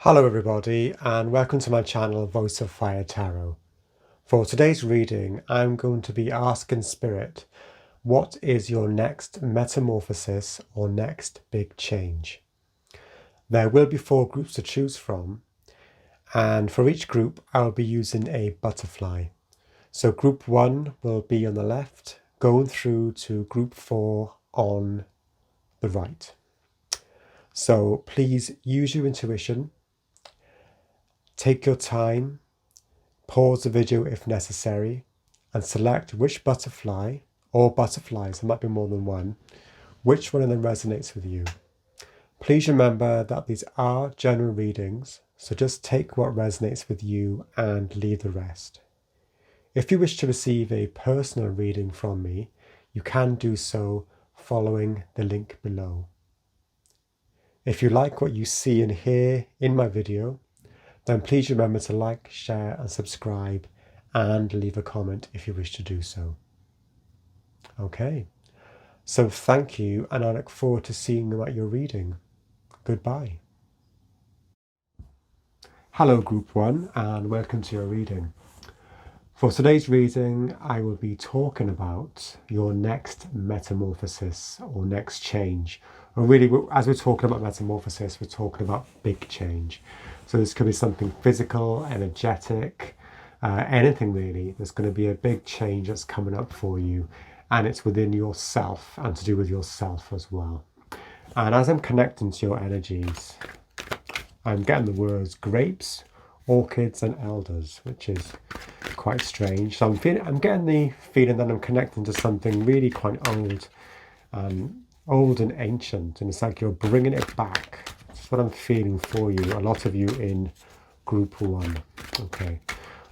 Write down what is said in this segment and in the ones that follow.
Hello everybody and welcome to my channel Voice of Fire Tarot. For today's reading I'm going to be asking Spirit, what is your next metamorphosis or next big change? There will be 4 groups to choose from, and for each group I'll be using a butterfly. So group 1 will be on the left, going through to group 4 on the right. So please use your intuition. Take your time, pause the video if necessary, and select which butterfly, or butterflies, there might be more than one, which one of them resonates with you. Please remember that these are general readings, so just take what resonates with you and leave the rest. If you wish to receive a personal reading from me, you can do so following the link below. If you like what you see and hear in my video, then please remember to like, share and subscribe and leave a comment if you wish to do so. Okay, so thank you and I look forward to seeing you at your reading. Goodbye. Hello Group 1 and welcome to your reading. For today's reading I will be talking about your next metamorphosis or next change. Or really, as we're talking about metamorphosis, we're talking about big change. So this could be something physical, energetic, anything really. There's going to be a big change that's coming up for you, and it's within yourself and to do with yourself as well. And as I'm connecting to your energies, I'm getting the words grapes, orchids and elders, which is quite strange. So I'm getting the feeling that I'm connecting to something really quite old and ancient, and it's like you're bringing it back. That's what I'm feeling for you, a lot of you in group 1. Okay,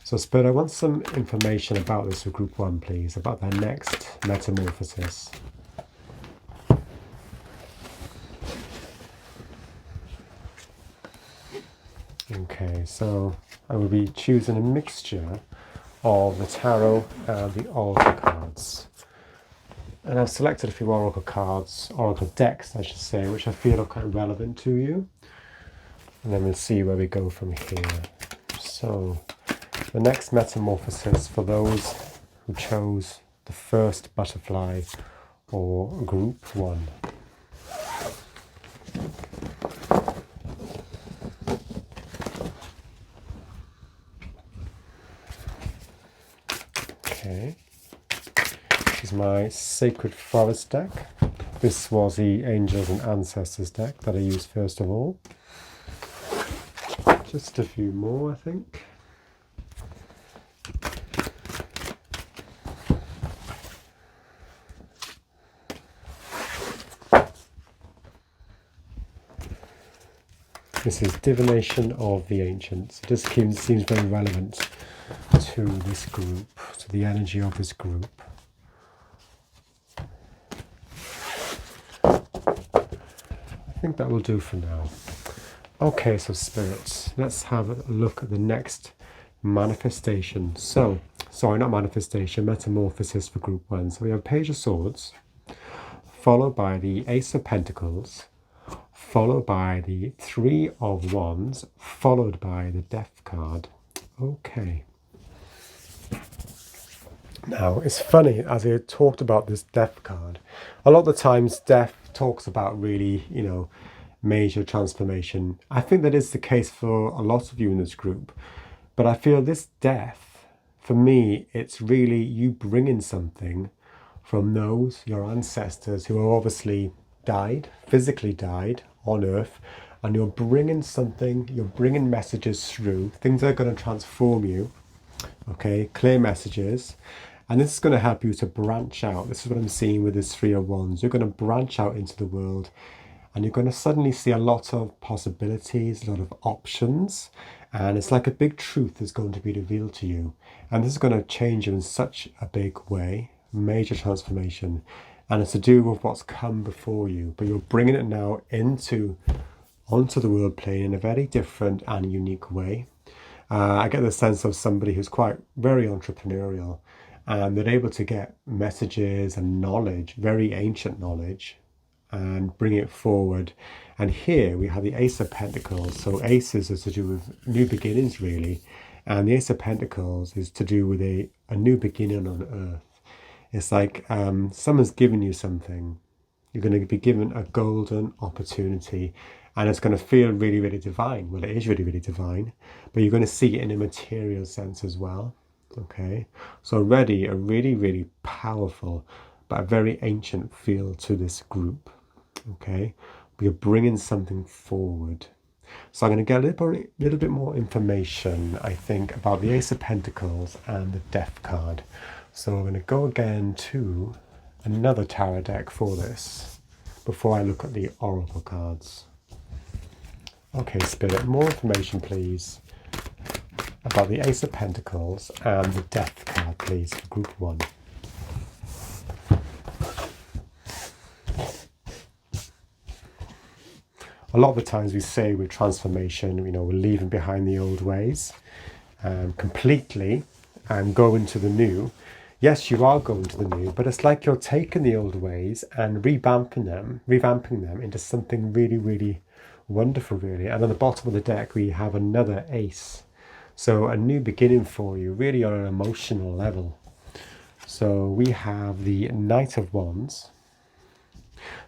so Spirit, I want some information about this for group 1, please, about their next metamorphosis. Okay, so I will be choosing a mixture of the tarot and the oracle cards. And I've selected a few oracle cards, oracle decks I should say, which I feel are quite relevant to you. And then we'll see where we go from here. So, the next metamorphosis for those who chose the first butterfly or group 1. Okay. This is my Sacred Forest deck. This was the Angels and Ancestors deck that I used first of all. Just a few more, I think. This is Divination of the Ancients. It just seems very relevant to this group, to the energy of this group. I think that will do for now. Okay, so spirits, let's have a look at the next manifestation. So, sorry, not manifestation, metamorphosis for group 1. So we have Page of Swords, followed by the Ace of Pentacles, followed by the 3 of Wands, followed by the Death card. Okay. Now, it's funny, as I talked about this Death card, a lot of the times Death talks about really, major transformation. I think that is the case for a lot of you in this group, but I feel this death, for me, it's really you bringing something from those, your ancestors, who are obviously died, physically died on earth, and you're bringing something, you're bringing messages through, things that are going to transform you, okay, clear messages, and this is going to help you to branch out. This is what I'm seeing with this 3 of Wands. You're going to branch out into the world, and you're going to suddenly see a lot of possibilities, a lot of options, and it's like a big truth is going to be revealed to you. And this is going to change you in such a big way, major transformation, and it's to do with what's come before you, but you're bringing it now onto the world plane in a very different and unique way. I get the sense of somebody who's quite very entrepreneurial, and they're able to get messages and knowledge, very ancient knowledge, and bring it forward. And here we have the Ace of Pentacles. So aces are to do with new beginnings, really. And the Ace of Pentacles is to do with a new beginning on earth. It's like someone's given you something. You're going to be given a golden opportunity, and it's going to feel really, really divine. Well, it is really, really divine, but you're going to see it in a material sense as well. Okay, so already a really, really powerful but a very ancient feel to this group. Okay, we are bringing something forward. So I'm going to get a little bit more information, I think, about the Ace of Pentacles and the Death card. So I'm going to go again to another tarot deck for this before I look at the oracle cards. Okay, Spirit, more information, please, about the Ace of Pentacles and the Death card, please, for Group 1. A lot of the times we say with transformation, we're leaving behind the old ways completely and going to the new. Yes, you are going to the new, but it's like you're taking the old ways and revamping them into something really, really wonderful, really. And on the bottom of the deck, we have another ace. So a new beginning for you, really on an emotional level. So we have the Knight of Wands.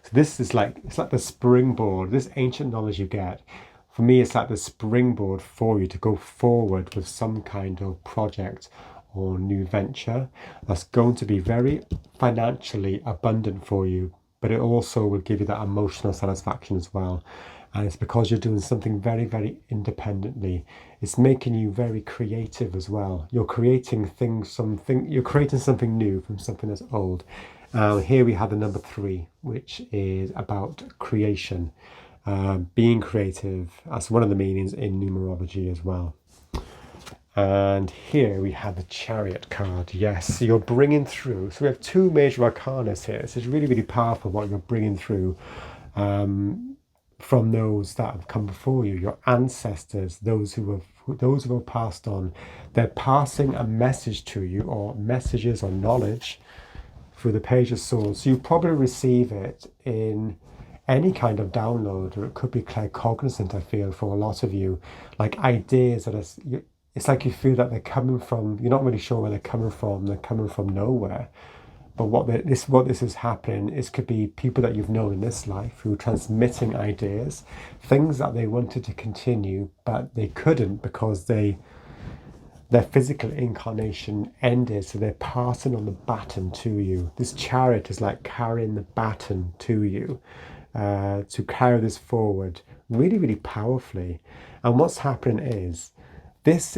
So this is it's like the springboard, this ancient knowledge you get. For me, it's like the springboard for you to go forward with some kind of project or new venture that's going to be very financially abundant for you, but it also will give you that emotional satisfaction as well. And it's because you're doing something very, very independently. It's making you very creative as well. You're creating you're creating something new from something that's old. Here we have the number 3, which is about creation, being creative. That's one of the meanings in numerology as well. And here we have the Chariot card. Yes, you're bringing through. So we have 2 major arcana here. So it's really, really powerful what you're bringing through from those that have come before you, your ancestors, those who have passed on. They're passing a message to you, or messages or knowledge, through the Page of Swords. So you probably receive it in any kind of download, or it could be claircognizant, I feel, for a lot of you. Like ideas that it's like you feel that they're coming from, you're not really sure where they're coming from nowhere. But what this is happening is could be people that you've known in this life who are transmitting ideas, things that they wanted to continue, but they couldn't because their physical incarnation ended, so they're passing on the baton to you. This Chariot is like carrying the baton to you, to carry this forward really, really powerfully. And what's happening is, this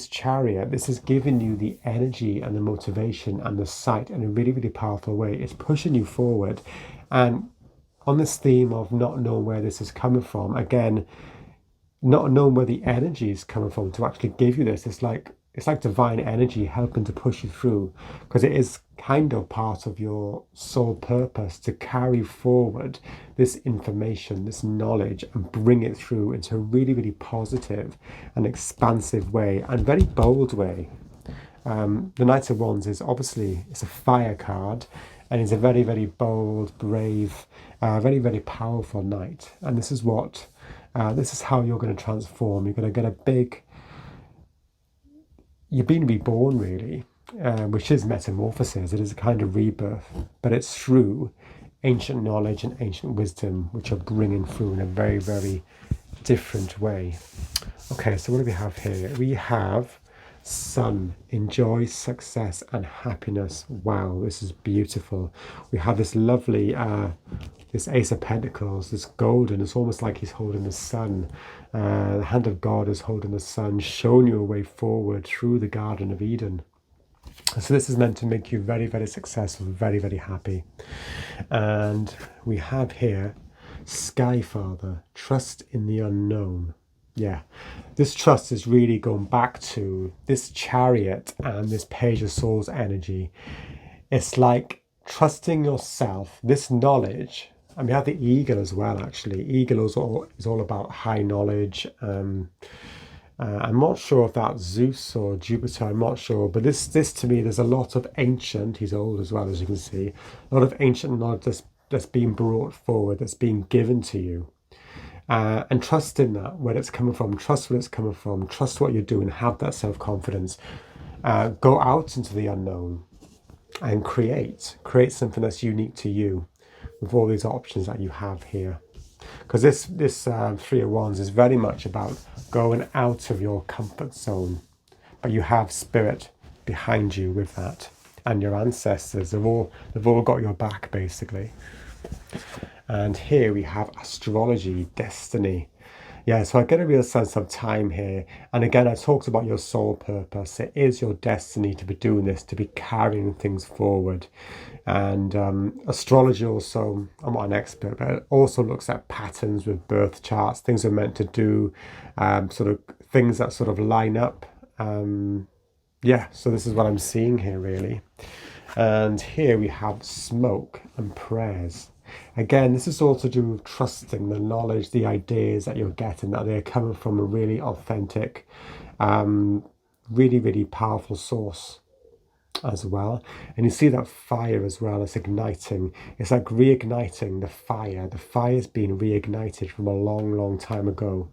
Chariot, this is giving you the energy and the motivation and the sight in a really, really powerful way. It's pushing you forward. And on this theme of not knowing where this is coming from, again, not knowing where the energy is coming from to actually give you this, it's like divine energy helping to push you through, because it is kind of part of your soul purpose to carry forward this information, this knowledge, and bring it through into a really, really positive and expansive way, and very bold way. The Knight of Wands is obviously, it's a fire card, and it's a very, very bold, brave, very, very powerful knight. And this is how you're going to transform. You're going to get you're being reborn, really, which is metamorphosis. It is a kind of rebirth, but it's through ancient knowledge and ancient wisdom, which are bringing through in a very, very different way. Okay, so what do we have here? We have Sun, enjoy success and happiness. Wow, this is beautiful. We have this lovely, this Ace of Pentacles, this golden. It's almost like he's holding the sun. The hand of God is holding the sun, showing you a way forward through the Garden of Eden. So this is meant to make you very, very successful, very, very happy. And we have here Sky Father, trust in the unknown. Yeah, this trust is really going back to this Chariot and this Page of Swords energy. It's like trusting yourself, this knowledge. And we have the eagle as well, actually. Eagle is all about high knowledge. I'm not sure if that's Zeus or Jupiter, I'm not sure. But this to me, there's a lot of ancient, he's old as well, as you can see, a lot of ancient knowledge that's that's being brought forward, that's being given to you. And trust in that, where it's coming from, trust where it's coming from, trust what you're doing, have that self-confidence. Go out into the unknown and create something that's unique to you with all these options that you have here. Because this Three of Wands is very much about going out of your comfort zone, but you have spirit behind you with that, and your ancestors, they've all got your back basically. And here we have astrology, destiny. Yeah, so I get a real sense of time here. And again, I talked about your soul purpose. It is your destiny to be doing this, to be carrying things forward. And astrology also, I'm not an expert, but it also looks at patterns with birth charts, things we're meant to do, sort of things that sort of line up. Yeah, so this is what I'm seeing here really. And here we have smoke and prayers. Again, this is all to do with trusting the knowledge, the ideas that you're getting, that they're coming from a really authentic, really, really powerful source as well. And you see that fire as well, it's igniting. It's like reigniting the fire. The fire's been reignited from a long, long time ago.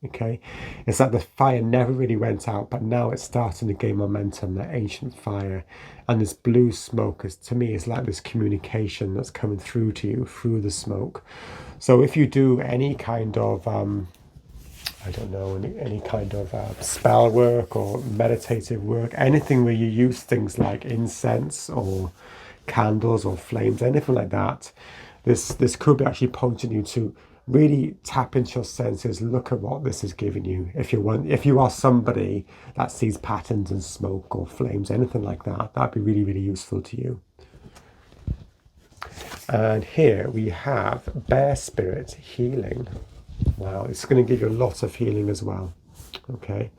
Okay, it's like the fire never really went out, but now it's starting to gain momentum, that ancient fire. And this blue smoke is, to me, is like this communication that's coming through to you through the smoke. So if you do any kind of I don't know, any kind of spell work or meditative work, anything where you use things like incense or candles or flames, anything like that, this could be actually pointing you to really tap into your senses, look at what this is giving you. If you are somebody that sees patterns in smoke or flames, anything like that, that'd be really, really useful to you. And here we have Bear Spirit Healing. Wow, it's going to give you a lot of healing as well. Okay.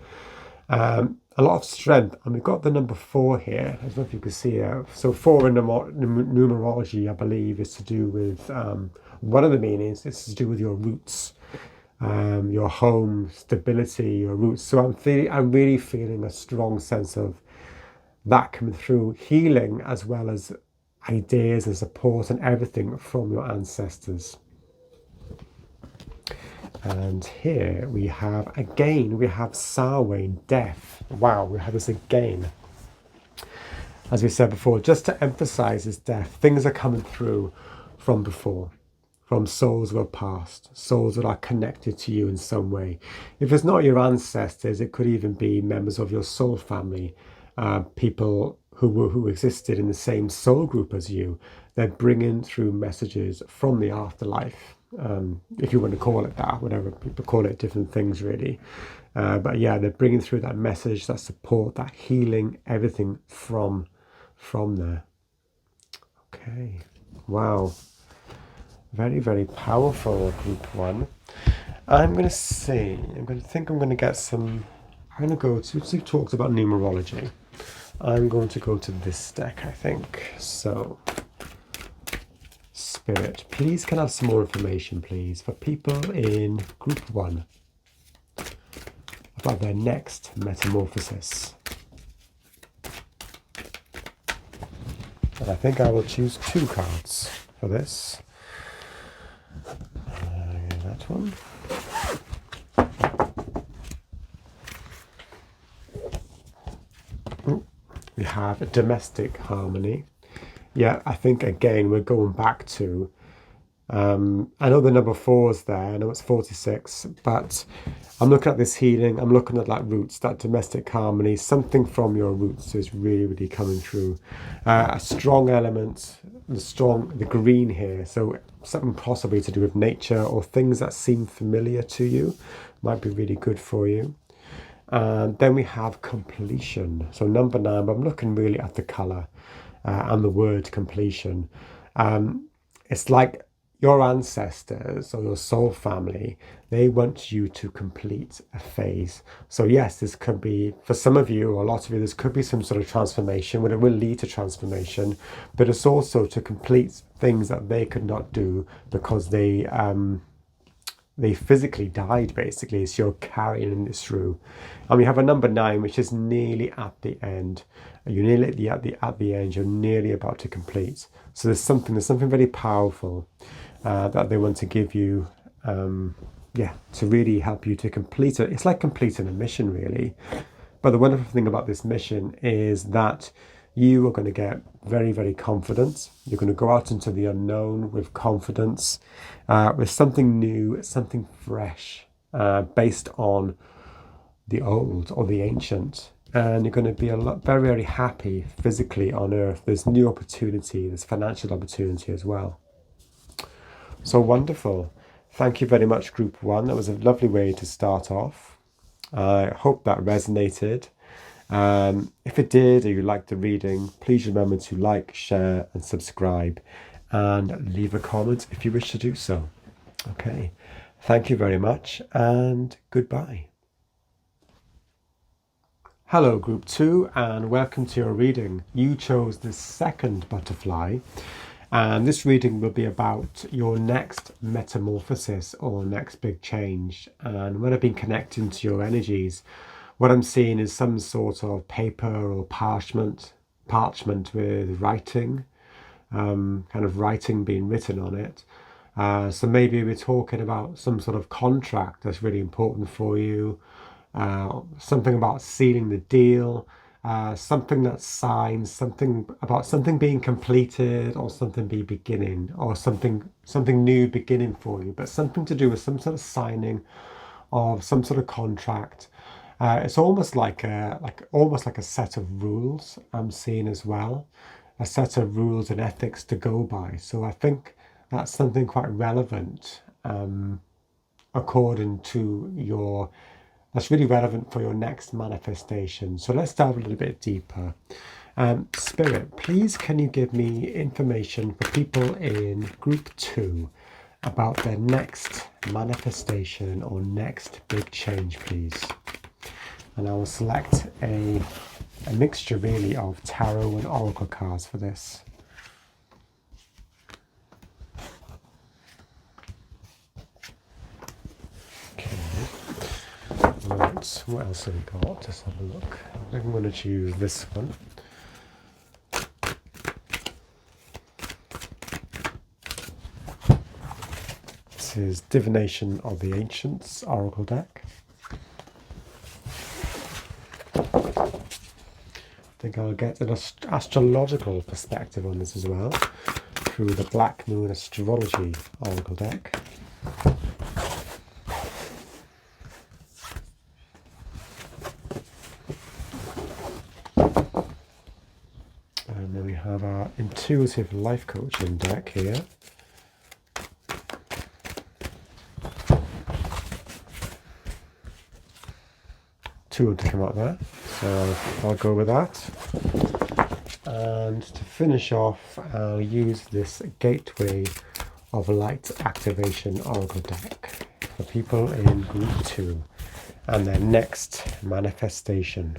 A lot of strength, and we've got the number 4 here. I don't know if you can see it. So 4 in numerology, I believe, is to do with one of the meanings is to do with your roots, your home, stability, your roots. So I'm really feeling a strong sense of that coming through, healing as well as ideas and support and everything from your ancestors. And here we have, again, we have Samhain, death. Wow, we have this again. As we said before, just to emphasize this death, things are coming through from before, from souls who are past, souls that are connected to you in some way. If it's not your ancestors, it could even be members of your soul family, people who existed in the same soul group as you. They're bringing through messages from the afterlife. If you want to call it that, whatever people call it, different things really. But yeah, they're bringing through that message, that support, that healing, everything from there. Okay, wow. Very, very powerful group 1. I'm going to get some, I'm going to go to, since we've talked about numerology, I'm going to go to this deck, I think. So, Spirit, please can I have some more information, please, for people in group 1 about their next metamorphosis. And I think I will choose 2 cards for this. That one. Ooh, we have a domestic harmony. Yeah, I think again we're going back to, I know the number 4 is there, I know it's 46, but I'm looking at this healing, I'm looking at that roots, that domestic harmony, something from your roots is really, really coming through. A strong element, the green here, so something possibly to do with nature or things that seem familiar to you, might be really good for you. And then we have completion, so number 9, but I'm looking really at the colour. And the word completion. It's like your ancestors or your soul family, they want you to complete a phase. So yes, this could be, for some of you, or a lot of you, this could be some sort of transformation, but it will lead to transformation. But it's also to complete things that they could not do because they they physically died, basically, so you're carrying this through. And we have a number 9, which is nearly at the end. You're nearly at the end. You're nearly about to complete. So there's something very powerful that they want to give you, to really help you to complete it. It's like completing a mission, really. But the wonderful thing about this mission is that you are going to get very, very confident. You're going to go out into the unknown with confidence, with something new, something fresh, based on the old or the ancient. And you're going to be very, very happy physically on Earth. There's new opportunity, there's financial opportunity as well. So wonderful. Thank you very much, Group 1. That was a lovely way to start off. I hope that resonated. If it did, or you liked the reading, please remember to like, share and subscribe, and leave a comment if you wish to do so. Okay, thank you very much, and goodbye. Hello, Group 2, and welcome to your reading. You chose the second butterfly, and this reading will be about your next metamorphosis or next big change. And when I've been connecting to your energies, what I'm seeing is some sort of paper or parchment with writing, kind of writing being written on it. So maybe we're talking about some sort of contract that's really important for you, something about sealing the deal, something that's signed, something about something being completed, or something be beginning, or something new beginning for you, but something to do with some sort of signing of some sort of contract. It's almost like a set of rules I'm seeing as well, a set of rules and ethics to go by. So I think that's something quite relevant, according to that's really relevant for your next manifestation. So let's dive a little bit deeper. Spirit, please can you give me information for people in Group 2 about their next manifestation or next big change, please? And I will select a mixture really of tarot and oracle cards for this. Okay. Right, what else have we got? Let's have a look. I think I'm going to choose this one. This is Divination of the Ancients Oracle deck. I think I'll get an astrological perspective on this as well through the Black Moon Astrology Oracle deck. And then we have our Intuitive Life Coaching deck here. Two to come out there, so I'll go with that. And to finish off, I'll use this Gateway of Light Activation Oracle deck for people in Group 2 and their next manifestation.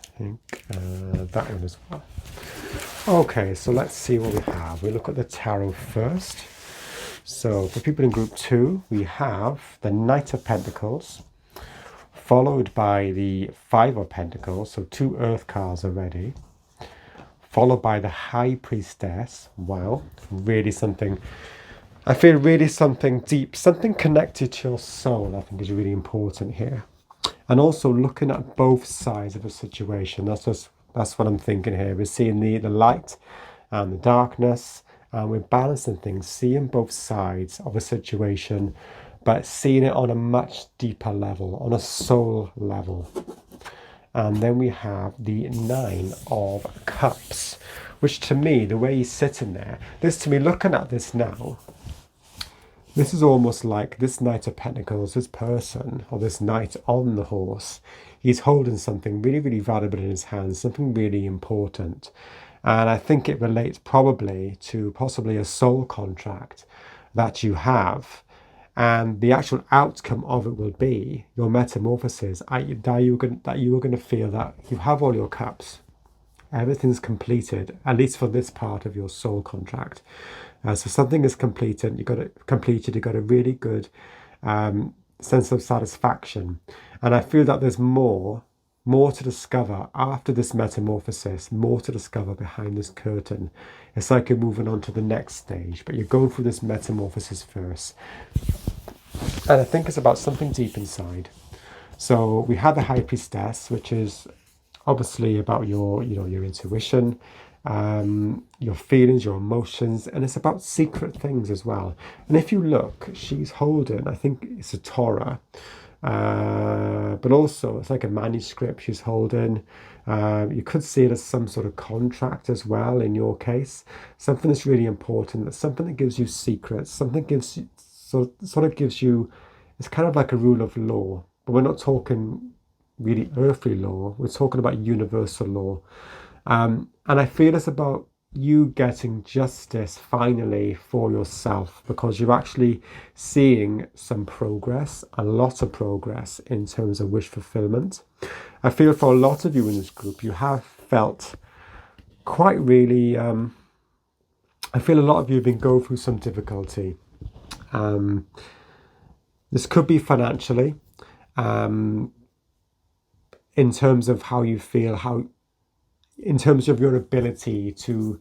I think that one as well. Okay, so let's see what we have. We look at the tarot first. So for people in Group 2, we have the Knight of Pentacles, followed by the Five of Pentacles, so 2 Earth cards already, followed by the High Priestess. Wow, really something, I feel really something deep, something connected to your soul, I think is really important here. And also looking at both sides of a situation, that's what I'm thinking here. We're seeing the light and the darkness, and we're balancing things, seeing both sides of a situation, but seeing it on a much deeper level, on a soul level. And then we have the Nine of Cups, which to me, the way he's sitting there, looking at this now, this is almost like this Knight of Pentacles, this person, or this knight on the horse, he's holding something really, really valuable in his hands, something really important. And I think it relates probably to possibly a soul contract that you have. And the actual outcome of it will be your metamorphosis, that you are going to feel that you have all your cups. Everything's completed, at least for this part of your soul contract. So something is completed, you've got a really good sense of satisfaction. And I feel that there's more to discover after this metamorphosis, more to discover behind this curtain. It's like you're moving on to the next stage, but you're going through this metamorphosis first. And I think it's about something deep inside. So we have the High Priestess, which is obviously about your intuition, your feelings, your emotions, and it's about secret things as well. And if you look, she's holding, I think it's a Torah, but also it's like a manuscript she's holding. You could see it as some sort of contract as well in your case, something that's really important, that's something that gives you secrets, something gives you, sort of gives you, it's kind of like a rule of law, but we're not talking really earthly law, we're talking about universal law. And I feel it's about you getting justice finally for yourself, because you're actually seeing some progress, a lot of progress in terms of wish fulfillment. I feel for a lot of you in this group, you have felt quite really, I feel a lot of you have been going through some difficulty. This could be financially, in terms of how you feel, in terms of your ability to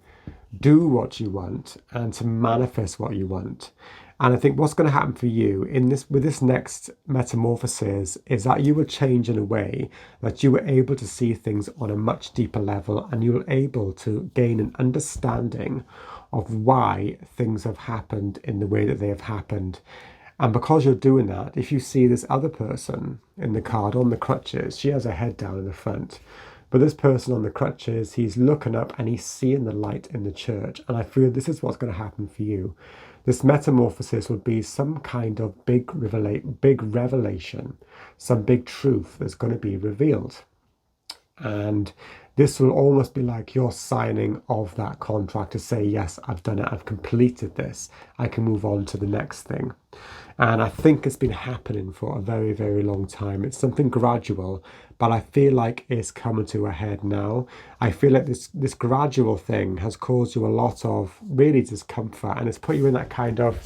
do what you want and to manifest what you want. And I think what's going to happen for you with this next metamorphosis is that you will change in a way that you were able to see things on a much deeper level, and you're able to gain an understanding of why things have happened in the way that they have happened. And because you're doing that, if you see this other person in the card on the crutches, she has her head down in the front. But this person on the crutches, he's looking up and he's seeing the light in the church. And I feel this is what's going to happen for you. This metamorphosis will be some kind of big revelation, some big truth that's going to be revealed. And this will almost be like you're signing of that contract to say, yes, I've done it, I've completed this, I can move on to the next thing. And I think it's been happening for a very, very long time. It's something gradual, but I feel like it's coming to a head now. I feel like this gradual thing has caused you a lot of really discomfort, and it's put you in that kind of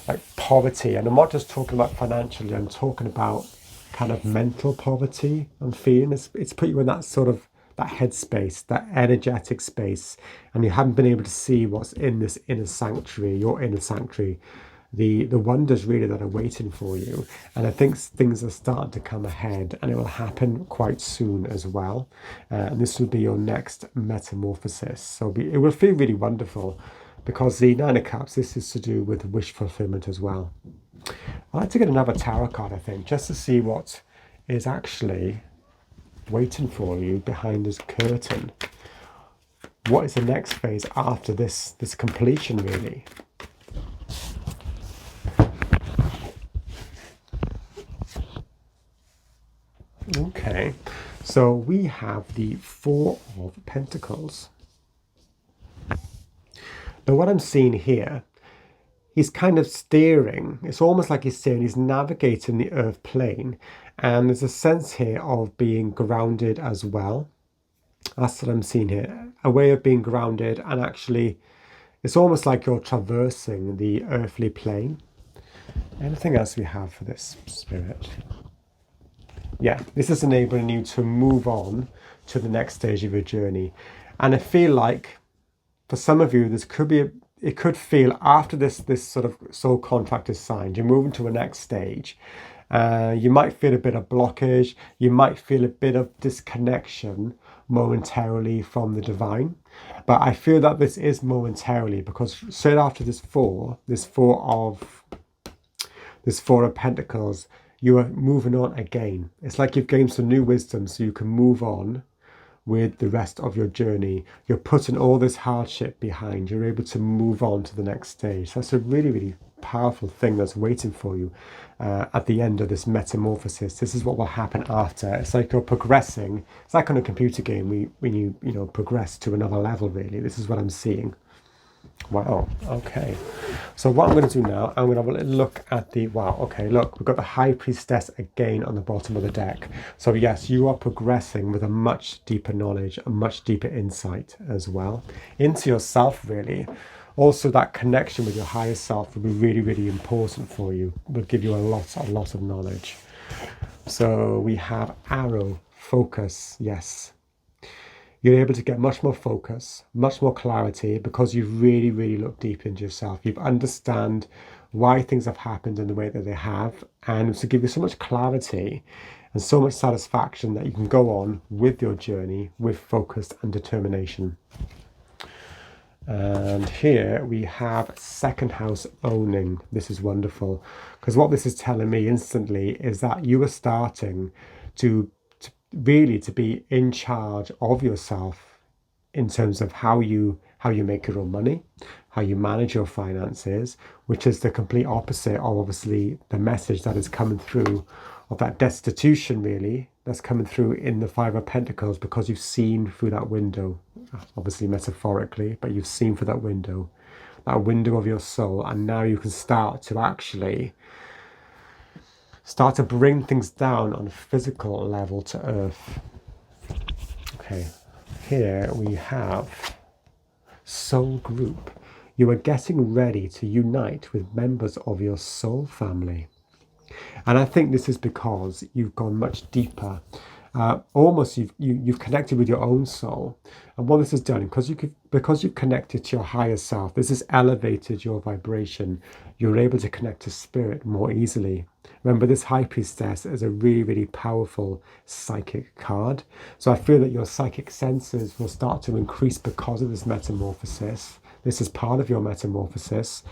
like poverty. And I'm not just talking about financially, I'm talking about kind of mental poverty. I'm feeling it's put you in that sort of that headspace, that energetic space, and you haven't been able to see what's in this inner sanctuary, your inner sanctuary, the wonders really that are waiting for you. And I think things are starting to come ahead, and it will happen quite soon as well. And this will be your next metamorphosis. So it will feel really wonderful, because the Nine of Cups, this is to do with wish fulfillment as well. I'd like to get another tarot card, I think, just to see what is actually waiting for you behind this curtain. What is the next phase after this completion, really? Okay, so we have the Four of Pentacles. Now what I'm seeing here, he's kind of steering. It's almost like he's saying he's navigating the earth plane, and there's a sense here of being grounded as well. That's what I'm seeing here, a way of being grounded, and actually it's almost like you're traversing the earthly plane. Anything else we have for this, Spirit? Yeah, this is enabling you to move on to the next stage of your journey. And I feel like for some of you, it could feel after this sort of soul contract is signed, you're moving to a next stage. You might feel a bit of blockage. You might feel a bit of disconnection momentarily from the divine. But I feel that this is momentarily, because straight after this four of Pentacles, you are moving on again. It's like you've gained some new wisdom, so you can move on with the rest of your journey. You're putting all this hardship behind. You're able to move on to the next stage. So that's a really, really powerful thing that's waiting for you at the end of this metamorphosis. This is what will happen after. It's like you're progressing. It's like on a computer game when you progress to another level, really. This is what I'm seeing. Wow, okay. So what I'm going to do now, I'm going to have a look at look, we've got the High Priestess again on the bottom of the deck. So yes, you are progressing with a much deeper knowledge, a much deeper insight as well into yourself, really. Also, that connection with your higher self will be really, really important for you. It will give you a lot of knowledge. So we have arrow, focus, yes. You're able to get much more focus, much more clarity, because you've really, really looked deep into yourself. You've understand why things have happened in the way that they have, and to give you so much clarity and so much satisfaction that you can go on with your journey with focus and determination. And here we have second house owning. This is wonderful, because what this is telling me instantly is that you are starting to be in charge of yourself in terms of how you make your own money, how you manage your finances, which is the complete opposite of obviously the message that is coming through of that destitution, really, that's coming through in the Five of Pentacles, because you've seen through that window, obviously metaphorically, but you've seen through that window of your soul, and now you can start to bring things down on a physical level to earth. Okay, here we have soul group. You are getting ready to unite with members of your soul family. And I think this is because you've gone much deeper. Almost you've connected with your own soul. And what this has done, because you've connected to your higher self, this has elevated your vibration. You're able to connect to spirit more easily. Remember, this High Priestess is a really, really powerful psychic card. So I feel that your psychic senses will start to increase because of this metamorphosis. This is part of your metamorphosis.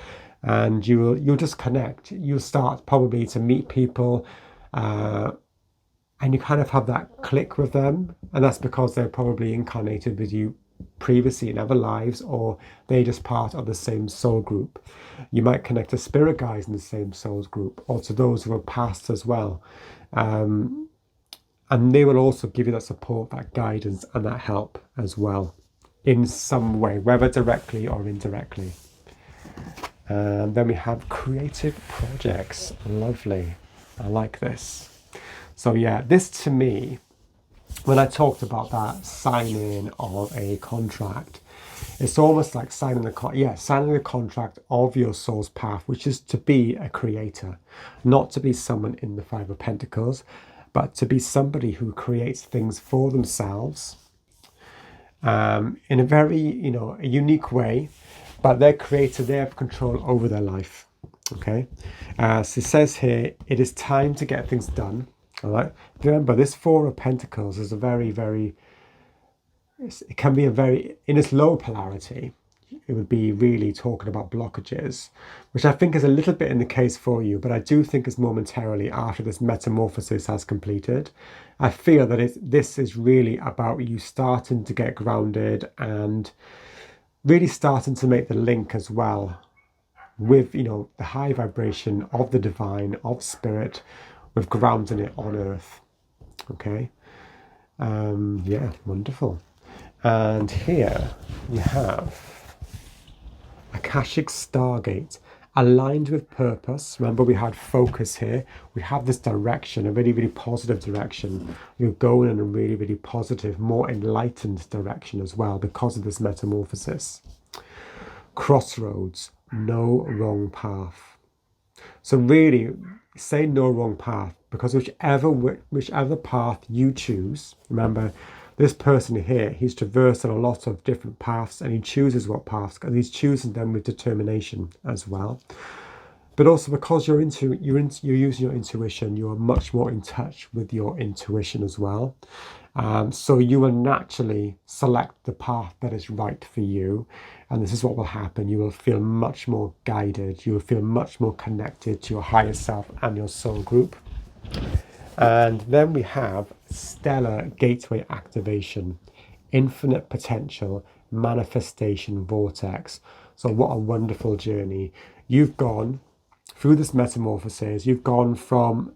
And you'll just connect. You'll start probably to meet people, and you kind of have that click with them. And that's because they're probably incarnated with you previously in other lives, or they're just part of the same soul group. You might connect to spirit guides in the same souls group, or to those who are past as well. And they will also give you that support, that guidance, and that help as well in some way, whether directly or indirectly. And then we have creative projects. Lovely. I like this. So yeah, this to me, when I talked about that signing of a contract, it's almost like signing the contract of your soul's path, which is to be a creator, not to be someone in the Five of Pentacles, but to be somebody who creates things for themselves in a very, a unique way. But they're creator, they have control over their life. Okay, so it says here, it is time to get things done. All right, remember this Four of Pentacles is it can be in its low polarity, it would be really talking about blockages, which I think is a little bit in the case for you, but I do think it's momentarily after this metamorphosis has completed. I feel that this is really about you starting to get grounded and really starting to make the link as well with, the high vibration of the divine, of spirit, with grounding it on earth. Okay. Yeah, wonderful. And here we have Akashic Stargate, aligned with purpose. Remember, we had focus here. We have this direction, a really, really positive direction. You're going in a really, really positive, more enlightened direction as well because of this metamorphosis. Crossroads, no wrong path. So really, say no wrong path, because whichever path you choose, remember, this person here, he's traversed on a lot of different paths, and he chooses what paths, and he's choosing them with determination as well. But also because you're using your intuition, you are much more in touch with your intuition as well. So you will naturally select the path that is right for you. And this is what will happen. You will feel much more guided. You will feel much more connected to your higher self and your soul group. And then we have Stellar Gateway Activation, Infinite Potential, Manifestation Vortex. So what a wonderful journey. You've gone through this metamorphosis. You've gone from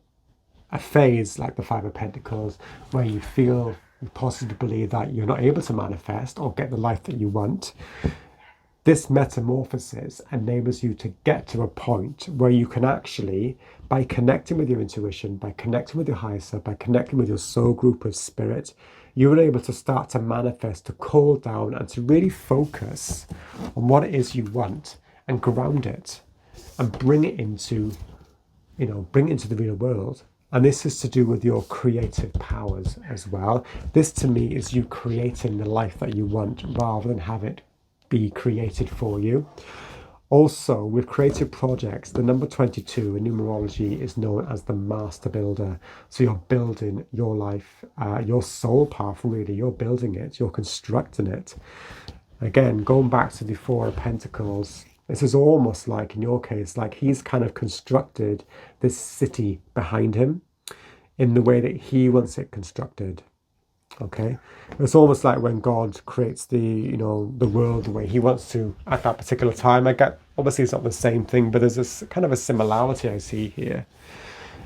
a phase like the Five of Pentacles, where you feel, you possibly believe that you're not able to manifest or get the life that you want. This metamorphosis enables you to get to a point where you can actually, by connecting with your intuition, by connecting with your higher self, by connecting with your soul group of spirit, you were able to start to manifest, to cool down, and to really focus on what it is you want and ground it and bring it into, bring it into the real world. And this is to do with your creative powers as well. This to me is you creating the life that you want rather than have it be created for you. Also, with creative projects, the number 22 in numerology is known as the master builder. So you're building your life, your soul path, really. You're building it, you're constructing it. Again, going back to the Four of Pentacles, this is almost like, in your case, like he's kind of constructed this city behind him in the way that he wants it constructed. Okay, it's almost like when God creates the world the way he wants to at that particular time. I get, obviously it's not the same thing, but there's this kind of a similarity I see here,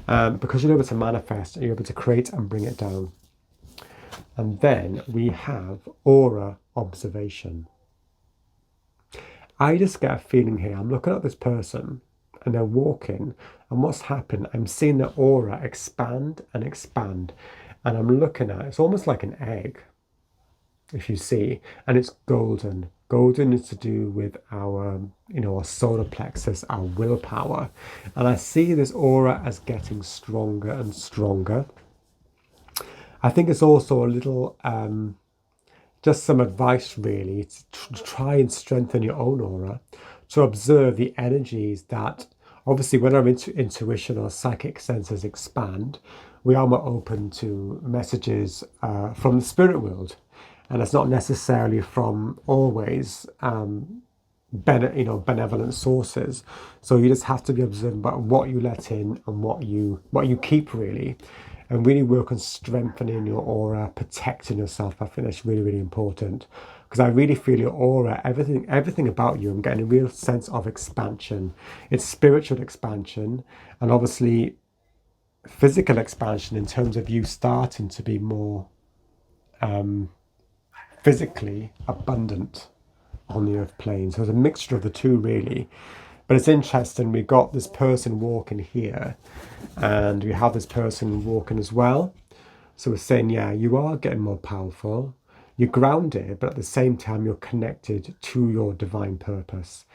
because you're able to manifest, you're able to create and bring it down. And then we have aura observation. I just get a feeling here, I'm looking at this person and they're walking, and what's happened, I'm seeing the aura expand and expand. And I'm looking at, it's almost like an egg, if you see, and it's golden. Golden is to do with our, our solar plexus, our willpower. And I see this aura as getting stronger and stronger. I think it's also a little, just some advice really, to try and strengthen your own aura, to observe the energies that, obviously when our intuition or psychic senses expand, we are more open to messages from the spirit world, and it's not necessarily from always benevolent sources. So you just have to be observant about what you let in and what you keep, really, and really work on strengthening your aura, protecting yourself. I think that's really, really important, because I really feel your aura, everything about you, I'm getting a real sense of expansion. It's spiritual expansion, and obviously physical expansion in terms of you starting to be more physically abundant on the earth plane. So it's a mixture of the two, really. But it's interesting, we've got this person walking here, and we have this person walking as well. So we're saying, yeah, you are getting more powerful, you're grounded, but at the same time you're connected to your divine purpose.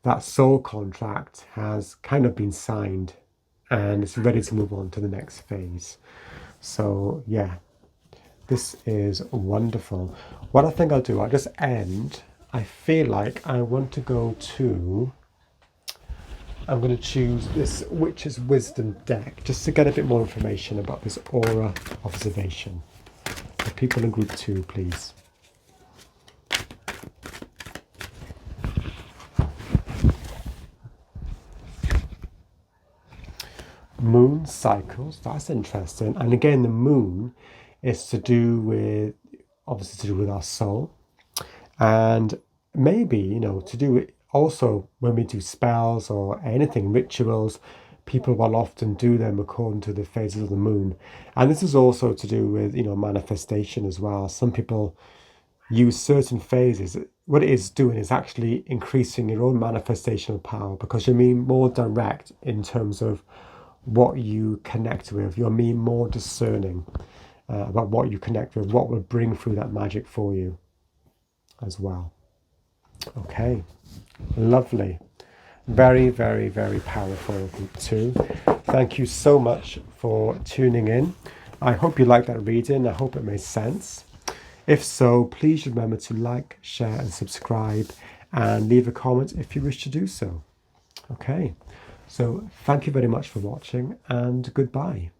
That soul contract has kind of been signed, and it's ready to move on to the next phase. So yeah, this is wonderful. What I think I'll do, I'll just end. I feel like I want to go to, I'm going to choose this Witch's Wisdom deck just to get a bit more information about this aura observation. The people in group 2, please. Moon cycles, that's interesting. And again, the moon is to do with, obviously to do with our soul, and maybe to do with also when we do spells or anything, rituals, people will often do them according to the phases of the moon. And this is also to do with manifestation as well. Some people use certain phases. What it is doing is actually increasing your own manifestational power, because you're being more direct in terms of what you connect with. You're being more discerning about what you connect with, what will bring through that magic for you as well. Okay, lovely. Very, very, very powerful group 2. Thank you so much for tuning in. I hope you liked that reading. I hope it made sense. If so, please remember to like, share and subscribe, and leave a comment if you wish to do so. Okay, so thank you very much for watching, and goodbye.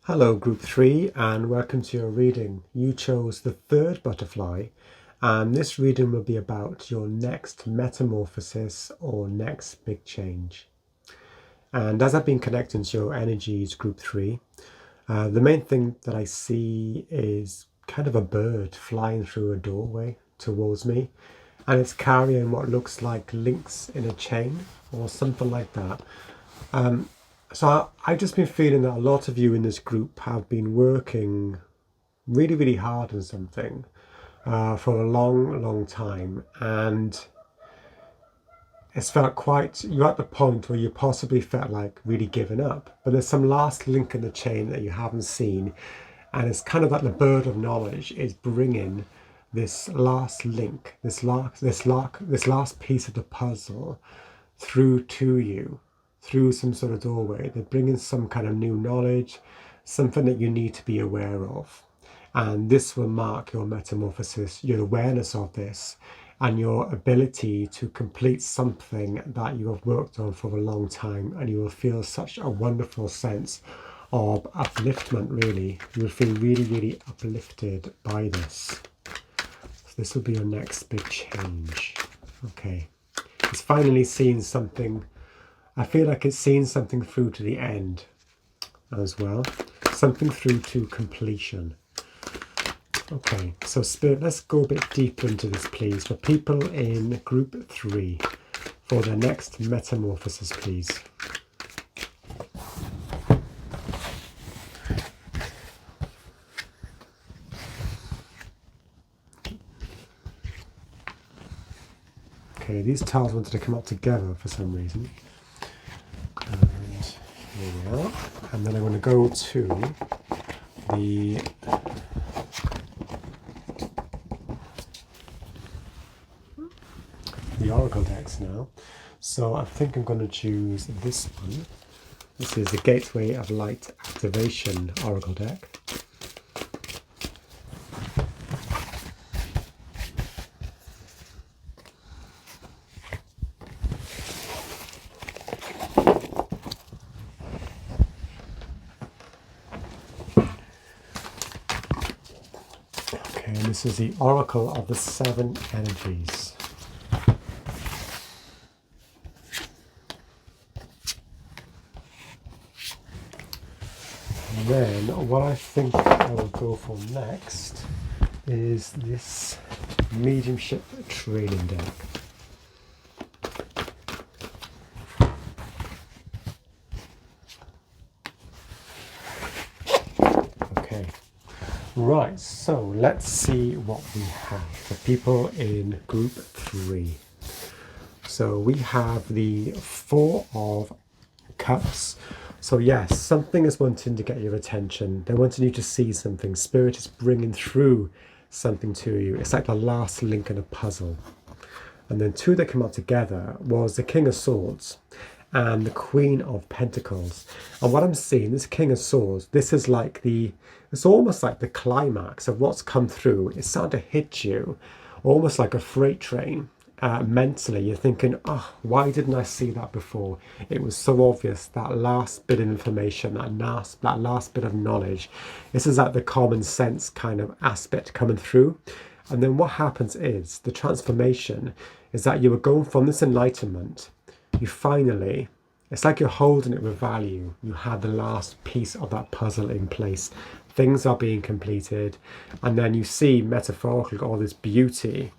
Hello group 3, and welcome to your reading. You chose the 3rd butterfly, and this reading will be about your next metamorphosis or next big change. And as I've been connecting to your energies, group 3, the main thing that I see is kind of a bird flying through a doorway towards me, and it's carrying what looks like links in a chain or something like that. So I've just been feeling that a lot of you in this group have been working really, really hard on something for a long, long time, and it's felt quite, you're at the point where you possibly felt like really giving up, but there's some last link in the chain that you haven't seen, And it's kind of like the bird of knowledge is bringing this last link, this last piece of the puzzle through to you, through some sort of doorway. They're bringing some kind of new knowledge, something that you need to be aware of. And this will mark your metamorphosis, your awareness of this, and your ability to complete something that you have worked on for a long time. And you will feel such a wonderful sense of upliftment, really. You will feel really, really uplifted by this. So this will be your next big change. Okay. It's finally seen something. I feel like it's seen something through to the end as well. Something through to completion. Okay, so Spirit, let's go a bit deeper into this, please. For people in group 3, for their next metamorphosis, please. Okay, these tiles wanted to come up together for some reason. And here we are. And then I'm going to go to the Oracle decks now. So I think I'm going to choose this one. This is the Gateway of Light Activation Oracle deck. Okay, and this is the Oracle of the 7 Energies. And then what I think I will go for next is this Mediumship Training deck. Okay, right, so let's see what we have for people in group 3. So we have the 4 of Cups. So yes, something is wanting to get your attention. They're wanting you to see something. Spirit is bringing through something to you. It's like the last link in a puzzle. And then 2 that come out together was the King of Swords and the Queen of Pentacles. And what I'm seeing, this King of Swords, this is like it's almost like the climax of what's come through. It's starting to hit you, almost like a freight train. Mentally, you're thinking, oh, why didn't I see that before? It was so obvious, that last bit of information, that last bit of knowledge. This is like the common sense kind of aspect coming through. And then what happens is, the transformation is that you were going from this enlightenment, you finally, it's like you're holding it with value. You had the last piece of that puzzle in place. Things are being completed. And then you see metaphorically all this beauty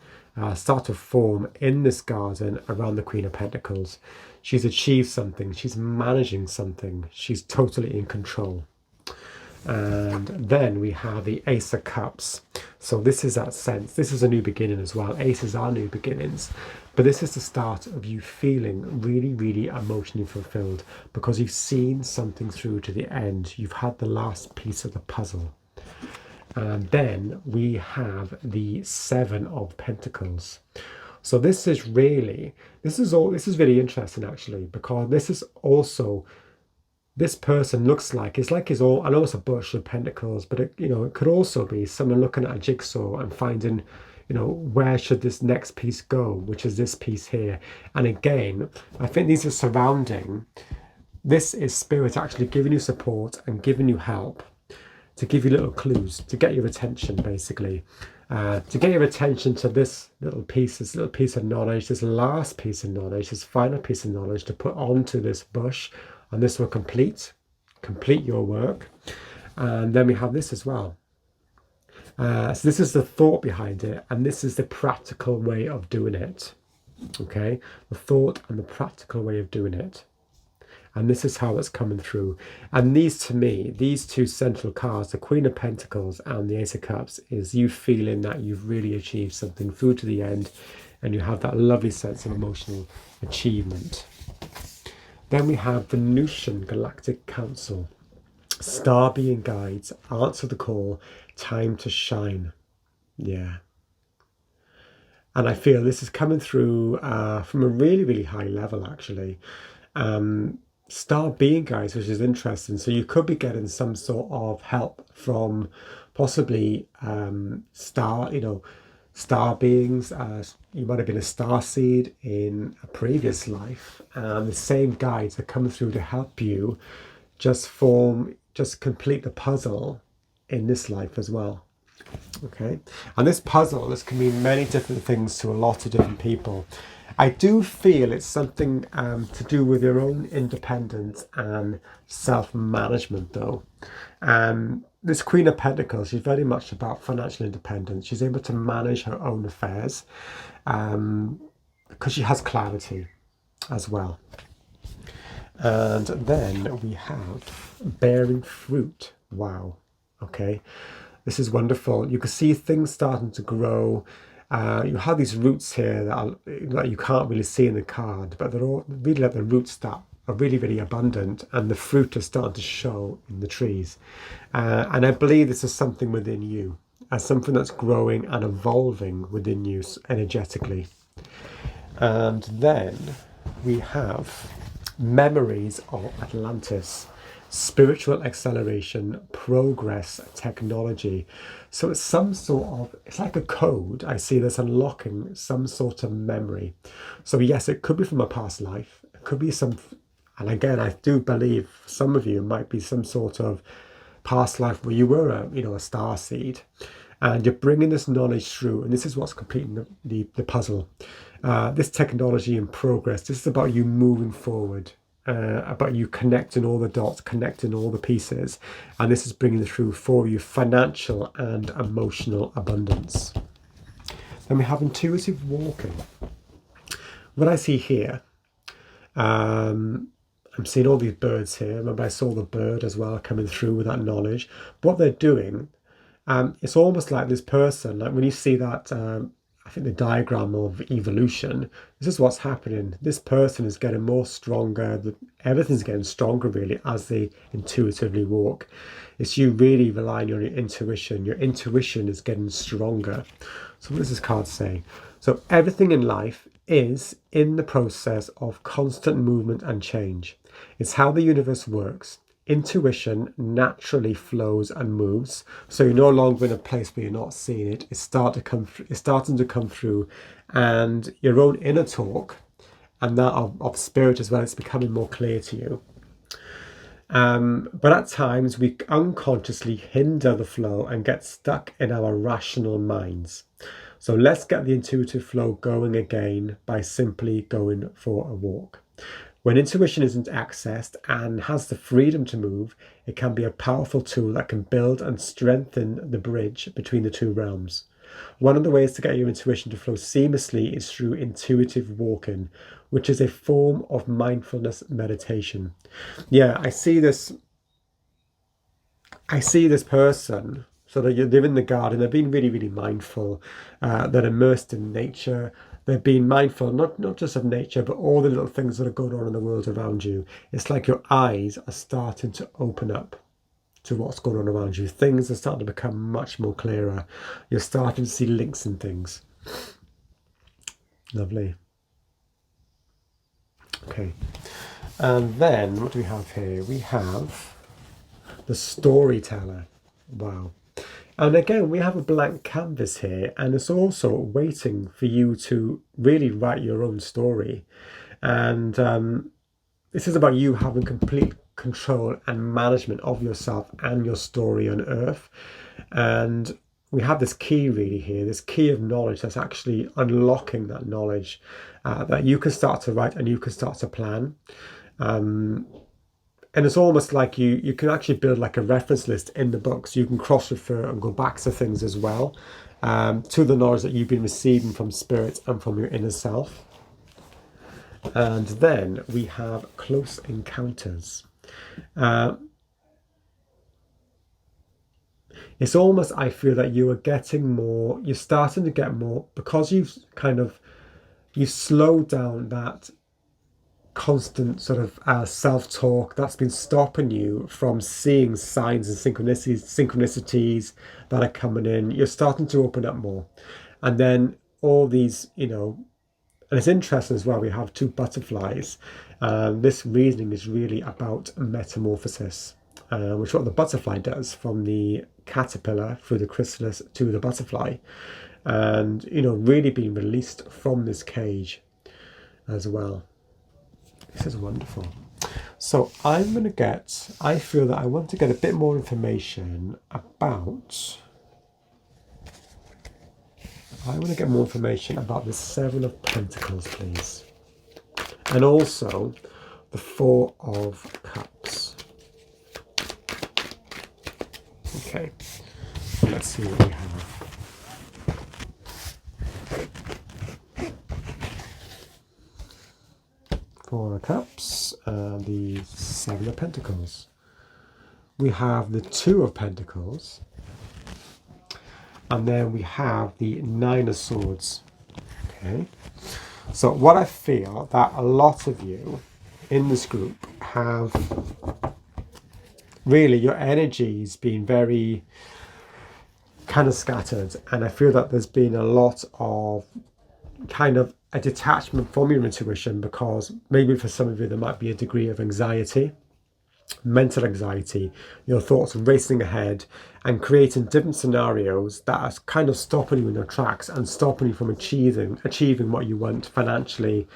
start to form in this garden around the Queen of Pentacles. She's achieved something. She's managing something. She's totally in control. And then we have the Ace of Cups. So this is that sense. This is a new beginning as well. Aces are new beginnings. But this is the start of you feeling really, really emotionally fulfilled because you've seen something through to the end. You've had the last piece of the puzzle. And then we have the 7 of Pentacles. So this is really really interesting actually, because this is also, this person looks like, it's like I know it's a bush of pentacles, but it could also be someone looking at a jigsaw and finding, where should this next piece go, which is this piece here. And again, I think these are surrounding, this is Spirit actually giving you support and giving you help, to give you little clues, to get your attention basically, to get your attention to this little piece of knowledge, this last piece of knowledge, this final piece of knowledge to put onto this bush, and this will complete your work. And then we have this as well. So this is the thought behind it, and this is the practical way of doing it. Okay, the thought and the practical way of doing it. And this is how it's coming through. And these, to me, these 2 central cards, the Queen of Pentacles and the Ace of Cups, is you feeling that you've really achieved something through to the end, and you have that lovely sense of emotional achievement. Then we have Venusian Galactic Council. Star being guides, answer the call, time to shine. Yeah. And I feel this is coming through from a really, really high level, actually. Star being guides, which is interesting. So you could be getting some sort of help from possibly star beings. You might have been a starseed in a previous life, and the same guides are coming through to help you just complete the puzzle in this life as well. Okay, and this can mean many different things to a lot of different people. I do feel it's something to do with your own independence and self-management, though. This Queen of Pentacles, she's very much about financial independence. She's able to manage her own affairs because she has clarity as well. And then we have bearing fruit. Wow. Okay. This is wonderful. You can see things starting to grow. You have these roots here that you can't really see in the card, but they're all really like the roots that are really, really abundant, and the fruit is starting to show in the trees. And I believe this is something within you, as something that's growing and evolving within you energetically. And then we have memories of Atlantis. Spiritual acceleration, progress, technology. So it's it's like a code. I see this unlocking some sort of memory. So yes, it could be from a past life. It could be and again, I do believe some of you might be some sort of past life where you were a starseed, and you're bringing this knowledge through, and this is what's completing the puzzle. This technology and progress, this is about you moving forward. About you connecting all the dots, connecting all the pieces, and this is bringing through for you financial and emotional abundance. Then we have intuitive walking. What I see here, I'm seeing all these birds here. Remember, I saw the bird as well coming through with that knowledge. What they're doing, it's almost like this person, like when you see that I think the diagram of evolution, this is what's happening. This person is getting more stronger. Everything's getting stronger, really, as they intuitively walk. It's you really relying on your intuition. Your intuition is getting stronger. So what does this card say? So everything in life is in the process of constant movement and change. It's how the universe works. Intuition naturally flows and moves, so you're no longer in a place where you're not seeing it. It's starting to come through, and your own inner talk and that of spirit as well, it's becoming more clear to you. But at times we unconsciously hinder the flow and get stuck in our rational minds. So let's get the intuitive flow going again by simply going for a walk. When intuition isn't accessed and has the freedom to move, it can be a powerful tool that can build and strengthen the bridge between the two realms. One of the ways to get your intuition to flow seamlessly is through intuitive walking, which is a form of mindfulness meditation. Yeah, I see this person, so that they're in the garden, they're being really, really mindful, they're immersed in nature. They're being mindful, not just of nature, but all the little things that are going on in the world around you. It's like your eyes are starting to open up to what's going on around you. Things are starting to become much more clearer. You're starting to see links in things. Lovely. Okay. And then what do we have here? We have the storyteller. Wow. And again, we have a blank canvas here, and it's also waiting for you to really write your own story. And this is about you having complete control and management of yourself and your story on Earth. And we have this key really here, this key of knowledge that's actually unlocking that knowledge that you can start to write and you can start to plan. And it's almost like you can actually build like a reference list in the book, so you can cross-refer and go back to things as well, to the knowledge that you've been receiving from spirit and from your inner self. And then we have close encounters. It's almost, I feel that you are getting more, you're starting to get more, because you've slowed down that constant sort of self-talk that's been stopping you from seeing signs and synchronicities that are coming in. You're starting to open up more. And then all these, and it's interesting as well, we have two butterflies. This reasoning is really about metamorphosis, which is what the butterfly does from the caterpillar through the chrysalis to the butterfly. And, really being released from this cage as well. This is wonderful. So I feel that I want to get a bit more information about, the Seven of Pentacles, please. And also the Four of Cups. Okay, let's see what we have. Four of Cups and the Seven of Pentacles. We have the Two of Pentacles, and then we have the Nine of Swords. Okay, so what I feel that a lot of you in this group have, really your energy's been very kind of scattered, and I feel that there's been a lot of kind of a detachment from your intuition, because maybe for some of you there might be a degree of anxiety, mental anxiety, your thoughts racing ahead and creating different scenarios that are kind of stopping you in your tracks and stopping you from achieving what you want financially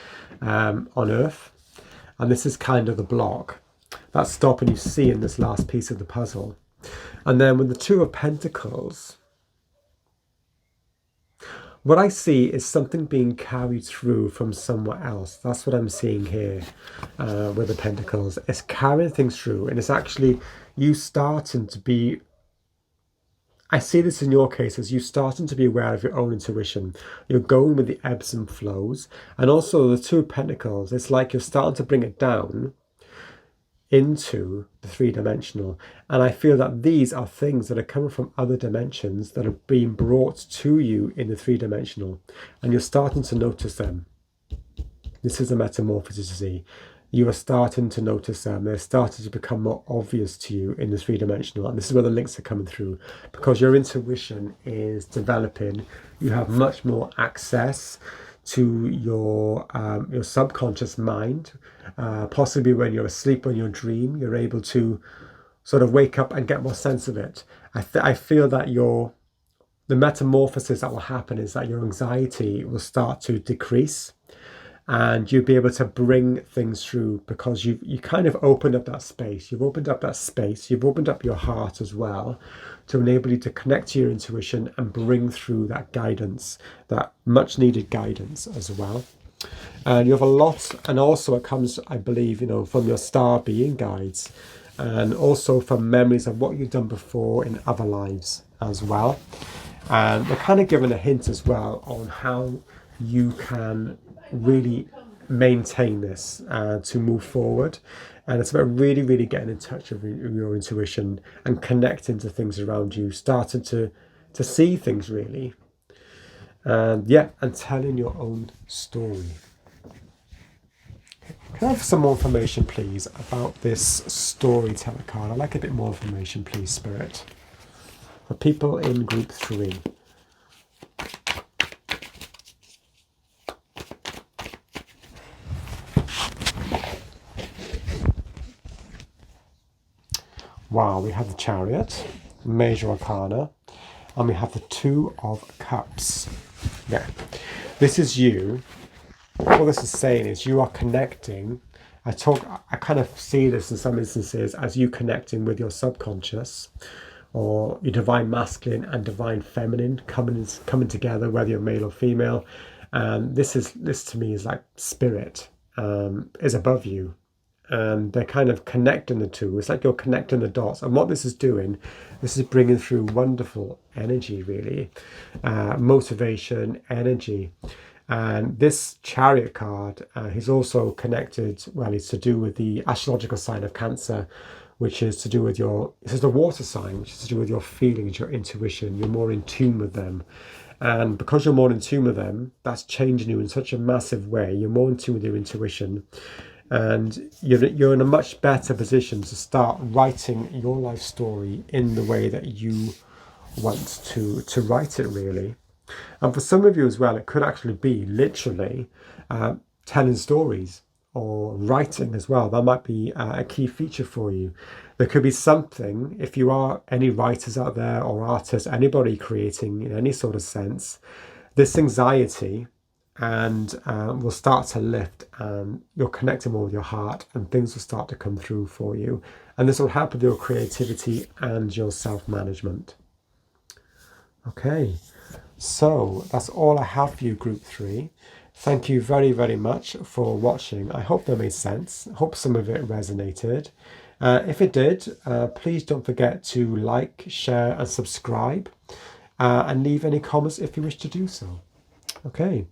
on earth. And this is kind of the block that's stopping you seeing this last piece of the puzzle. And then with the Two of Pentacles, what I see is something being carried through from somewhere else. That's what I'm seeing here with the Pentacles. It's carrying things through, and it's actually you starting to be, I see this in your case as you starting to be aware of your own intuition. You're going with the ebbs and flows. And also the Two of Pentacles, it's like you're starting to bring it down into the three-dimensional, and I feel that these are things that are coming from other dimensions that are being brought to you in the three-dimensional, and you're starting to notice them. This is a metamorphosis, you see. You are starting to notice them. They're starting to become more obvious to you in the three-dimensional, and this is where the links are coming through, because your intuition is developing. You have much more access to your subconscious mind. Possibly when you're asleep, when you dream, you're able to sort of wake up and get more sense of it. I feel that the metamorphosis that will happen is that your anxiety will start to decrease, and you'll be able to bring things through, because you kind of opened up that space. You've opened up that space. You've opened up your heart as well, to enable you to connect to your intuition and bring through that guidance, that much needed guidance as well. And you have a lot, and also it comes, I believe, from your star being guides, and also from memories of what you've done before in other lives as well. And they're kind of giving a hint as well on how you can really maintain this to move forward. And it's about really, really getting in touch with your intuition and connecting to things around you, starting to see things really. And telling your own story. Can I have some more information, please, about this storyteller card? I'd like a bit more information, please, Spirit. For people in group 3. Wow, we have the Chariot, Major Arcana, and we have the Two of Cups. Yeah, this is you. What this is saying is you are connecting. I kind of see this in some instances as you connecting with your subconscious, or your divine masculine and divine feminine coming together, whether you're male or female. And this to me is like spirit is above you. And they're kind of connecting the two. It's like you're connecting the dots. And what this is doing, this is bringing through wonderful energy, really. Motivation, energy. And this Chariot card, he's also connected, well, it's to do with the astrological sign of Cancer, which is to do with this is the water sign, which is to do with your feelings, your intuition. You're more in tune with them. And because you're more in tune with them, that's changing you in such a massive way. You're more in tune with your intuition. And you're in a much better position to start writing your life story in the way that you want to write it, really. And for some of you as well, it could actually be literally telling stories or writing as well. That might be a key feature for you. There could be something, if you are any writers out there or artists, anybody creating in any sort of sense, this anxiety and will start to lift, and you're connecting more with your heart, and things will start to come through for you. And this will help with your creativity and your self-management. Okay, so that's all I have for you, Group 3. Thank you very, very much for watching. I hope that made sense. I hope some of it resonated. If it did, please don't forget to like, share and subscribe, and leave any comments if you wish to do so. Okay,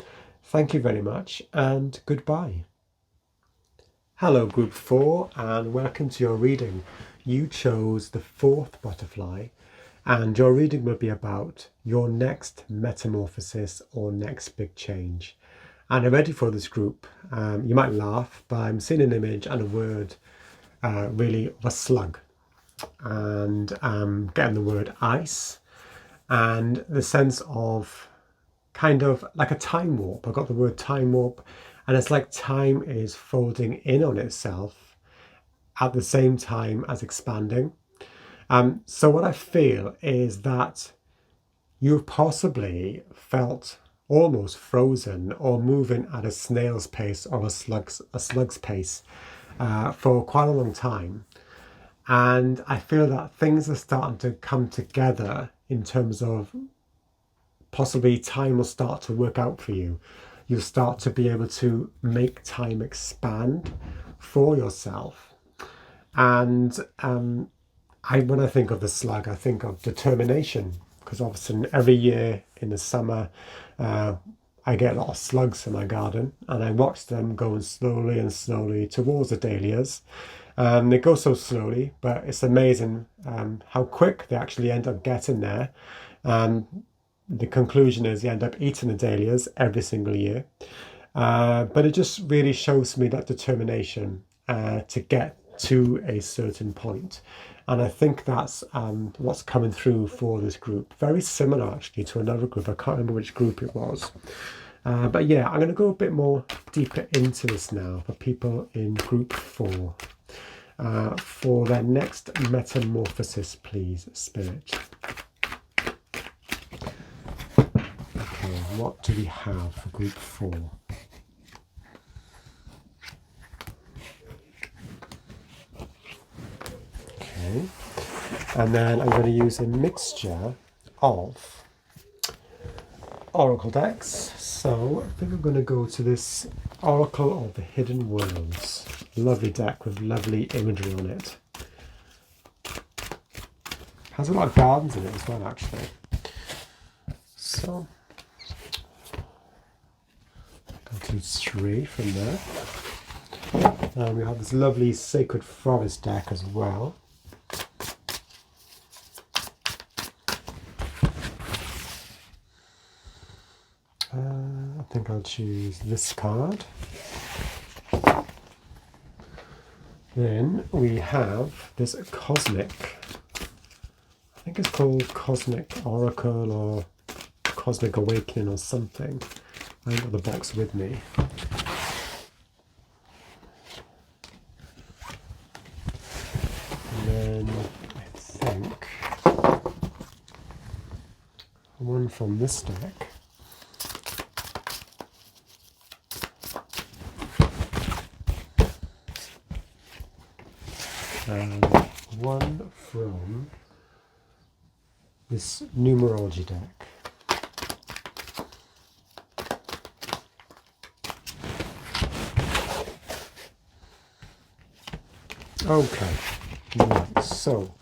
thank you very much and goodbye. Hello Group 4 and welcome to your reading. You chose the 4th butterfly and your reading will be about your next metamorphosis or next big change. And I'm ready for this group. You might laugh, but I'm seeing an image and a word really of a slug. And getting the word ice and the sense of kind of like a time warp. I got the word time warp, and it's like time is folding in on itself at the same time as expanding. So what I feel is that you've possibly felt almost frozen or moving at a snail's pace or a slug's pace for quite a long time. And I feel that things are starting to come together in terms of possibly time will start to work out for you. You'll start to be able to make time expand for yourself. And when I think of the slug, I think of determination, because obviously every year in the summer, I get a lot of slugs in my garden, and I watch them going slowly and slowly towards the dahlias. They go so slowly, but it's amazing how quick they actually end up getting there. The conclusion is you end up eating the dahlias every single year. But it just really shows me that determination to get to a certain point. And I think that's what's coming through for this group. Very similar actually to another group. I can't remember which group it was. But yeah, I'm going to go a bit more deeper into this now for people in Group 4. For their next metamorphosis, please, Spirit. Okay, what do we have for Group 4? Okay, and then I'm going to use a mixture of oracle decks. So I think I'm going to go to this Oracle of the Hidden Worlds. Lovely deck with lovely imagery on it. Has a lot of gardens in it as well, actually. So go to 3 from there. And we have this lovely Sacred Forest deck as well. I think I'll choose this card. Then we have this Cosmic, I think it's called Cosmic Oracle or Cosmic Awakening or something. I haven't got the box with me. And then I think one from this deck. And one from this Numerology deck. Okay, right, so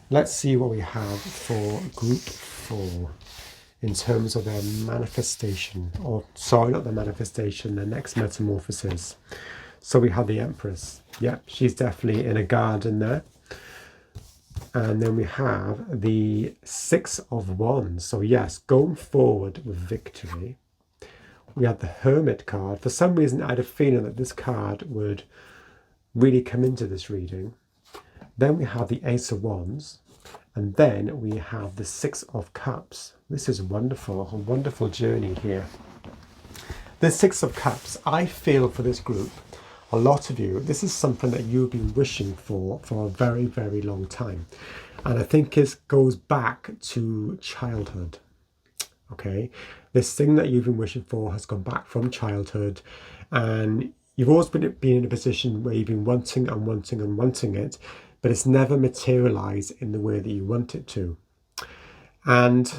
let's see what we have for Group 4 in terms of their manifestation, or sorry, not their manifestation, their next metamorphosis. So we have the Empress. Yep, she's definitely in a garden there. And then we have the 6 of Wands. So yes, going forward with victory. We have the Hermit card. For some reason, I had a feeling that this card would really come into this reading. Then we have the Ace of Wands, and then we have the Six of Cups. This is wonderful, a wonderful journey here. The Six of Cups, I feel for this group, a lot of you, this is something that you've been wishing for a very, very long time. And I think it goes back to childhood. Okay, this thing that you've been wishing for has gone back from childhood, and you've always been in a position where you've been wanting and wanting and wanting it, but it's never materialized in the way that you want it to. And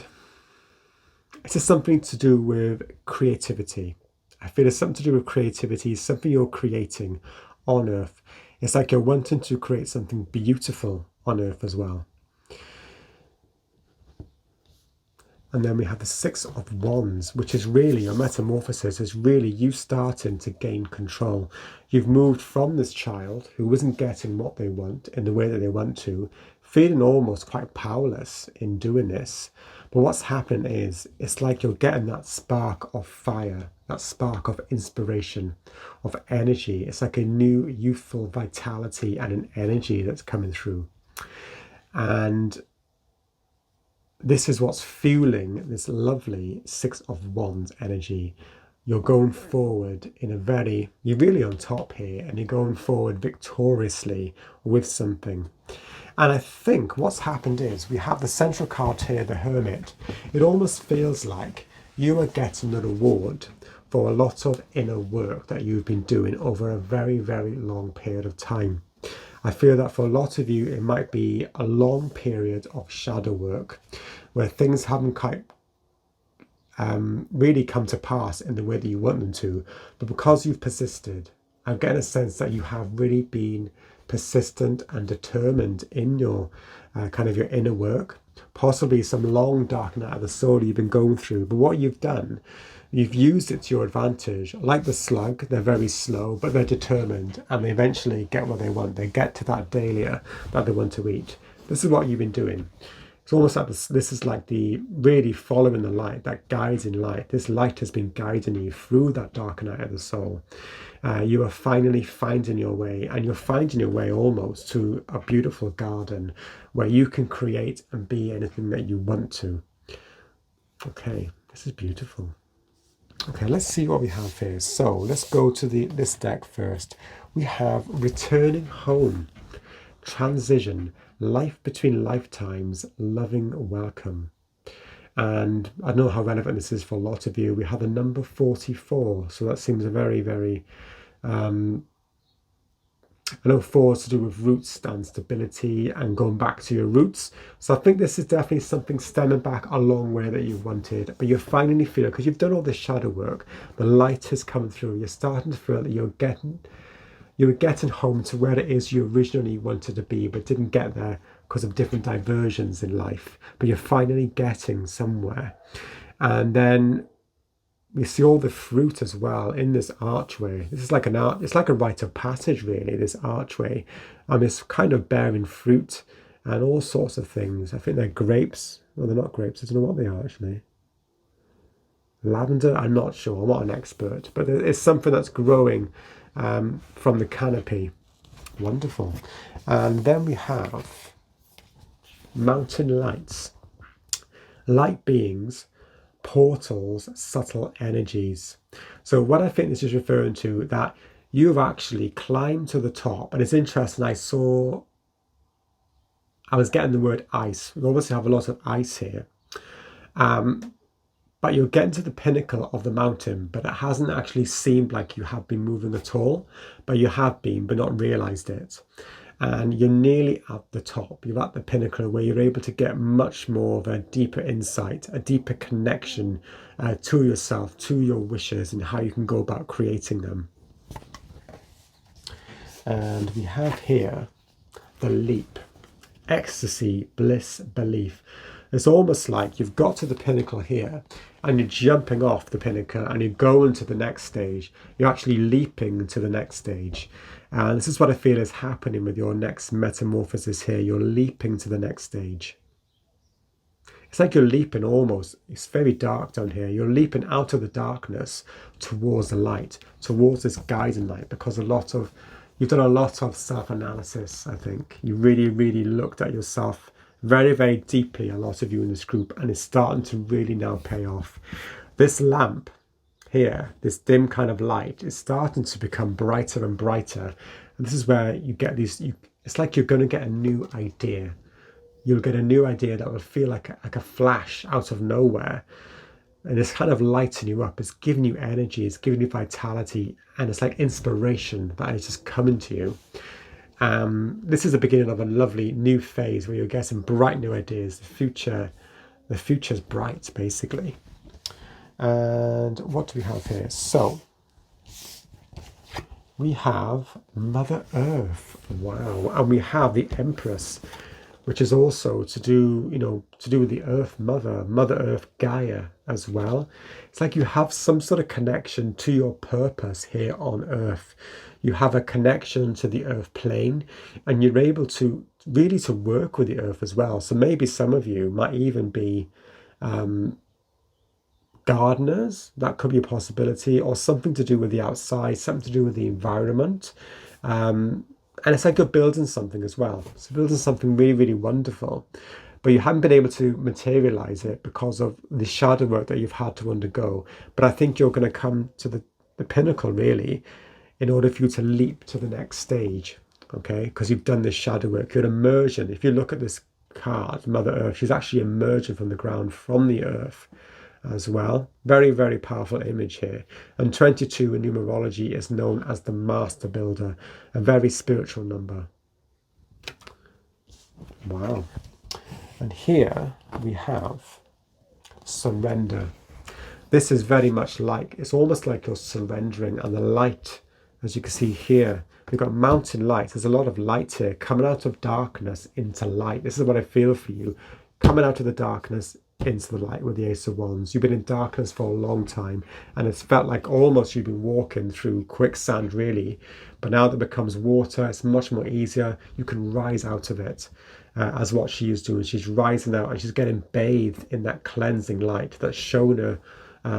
it's just something to do with creativity. I feel it's something to do with creativity, something you're creating on Earth. It's like you're wanting to create something beautiful on Earth as well. And then we have the Six of Wands, which is really your metamorphosis, is really you starting to gain control. You've moved from this child who isn't getting what they want in the way that they want to, feeling almost quite powerless in doing this. But what's happened is it's like you're getting that spark of fire, that spark of inspiration, of energy. It's like a new youthful vitality and an energy that's coming through. And this is what's fueling this lovely Six of Wands energy. You're going forward in a very, you're really on top here, and you're going forward victoriously with something. And I think what's happened is we have the central card here, the Hermit. It almost feels like you are getting a reward for a lot of inner work that you've been doing over a very, very long period of time. I feel that for a lot of you, it might be a long period of shadow work where things haven't quite really come to pass in the way that you want them to. But because you've persisted, I'm getting a sense that you have really been persistent and determined in your kind of your inner work, possibly some long dark night of the soul you've been going through. But what you've done, you've used it to your advantage. Like the slug, they're very slow, but they're determined, and they eventually get what they want. They get to that dahlia that they want to eat. This is what you've been doing. It's almost like this is like the really following the light, that guiding light. This light has been guiding you through that dark night of the soul. You are finally finding your way, and you're finding your way almost to a beautiful garden where you can create and be anything that you want to. Okay, this is beautiful. Okay, let's see what we have here. So let's go to this deck first. We have Returning Home, Transition, Life Between Lifetimes, Loving Welcome. And I don't know how relevant this is for a lot of you. We have the number 44, so that seems a very, very I know 4 is to do with roots and stability and going back to your roots. So I think this is definitely something stemming back a long way that you wanted, but you're finally feeling, because you've done all this shadow work, the light has come through. You're starting to feel that you're getting home to where it is you originally wanted to be, but didn't get there because of different diversions in life. But you're finally getting somewhere. And then we see all the fruit as well in this archway. This is like it's like a rite of passage, really, this archway. It's kind of bearing fruit and all sorts of things. I think they're grapes. Well, they're not grapes. I don't know what they are, actually. Lavender? I'm not sure. I'm not an expert. But it's something that's growing from the canopy. Wonderful. And then we have mountain lights. Light beings, portals, subtle energies. So what I think this is referring to, that you've actually climbed to the top. And it's interesting, I was getting the word ice. We obviously have a lot of ice here. But you're getting to the pinnacle of the mountain, but it hasn't actually seemed like you have been moving at all. But you have been, but not realized it. And you're nearly at the top. You're at the pinnacle where you're able to get much more of a deeper insight, a deeper connection to yourself, to your wishes, and how you can go about creating them. And we have here the leap, ecstasy, bliss, belief. It's almost like you've got to the pinnacle here and you're jumping off the pinnacle and you're going to the next stage. You're actually leaping to the next stage. And this is what I feel is happening with your next metamorphosis here. You're leaping to the next stage. It's like you're leaping almost. It's very dark down here. You're leaping out of the darkness towards the light, towards this guiding light, because a lot of You've done a lot of self-analysis, I think. You really, really looked at yourself very, very deeply, a lot of you in this group, and it's starting to really now pay off. This lamp here, this dim kind of light, is starting to become brighter and brighter. And this is where you get these, it's like you're going to get a new idea. You'll get a new idea that will feel like a flash out of nowhere. And it's kind of lighting you up. It's giving you energy. It's giving you vitality. And it's like inspiration that is just coming to you. This is the beginning of a lovely new phase where you're getting bright new ideas. The future's bright, basically. And what do we have here? So we have Mother Earth. Wow. And we have the Empress, which is also to do with the Earth Mother, Mother Earth Gaia as well. It's like you have some sort of connection to your purpose here on Earth. You have a connection to the Earth plane, and you're able to really to work with the Earth as well. So maybe some of you might even be gardeners. That could be a possibility, or something to do with the outside, something to do with the environment. And it's like you're building something as well. So building something really, really wonderful. But you haven't been able to materialize it because of the shadow work that you've had to undergo. But I think you're going to come to the pinnacle, really, in order for you to leap to the next stage. Okay? Because you've done this shadow work. You're immersion. If you look at this card, Mother Earth, she's actually emerging from the ground, from the earth as well. Very, very powerful image here. And 22 in numerology is known as the master builder, a very spiritual number. Wow. And here we have surrender. This is very much like, it's almost like you're surrendering, and the light, as you can see here, we've got mountain light. There's a lot of light here coming out of darkness into light. This is what I feel for you, coming out of the darkness into the light with the Ace of Wands. You've been in darkness for a long time, and it's felt like almost you've been walking through quicksand, really. But now that it becomes water, it's much more easier. You can rise out of it, as what she is doing. She's rising out, and she's getting bathed in that cleansing light that's shown her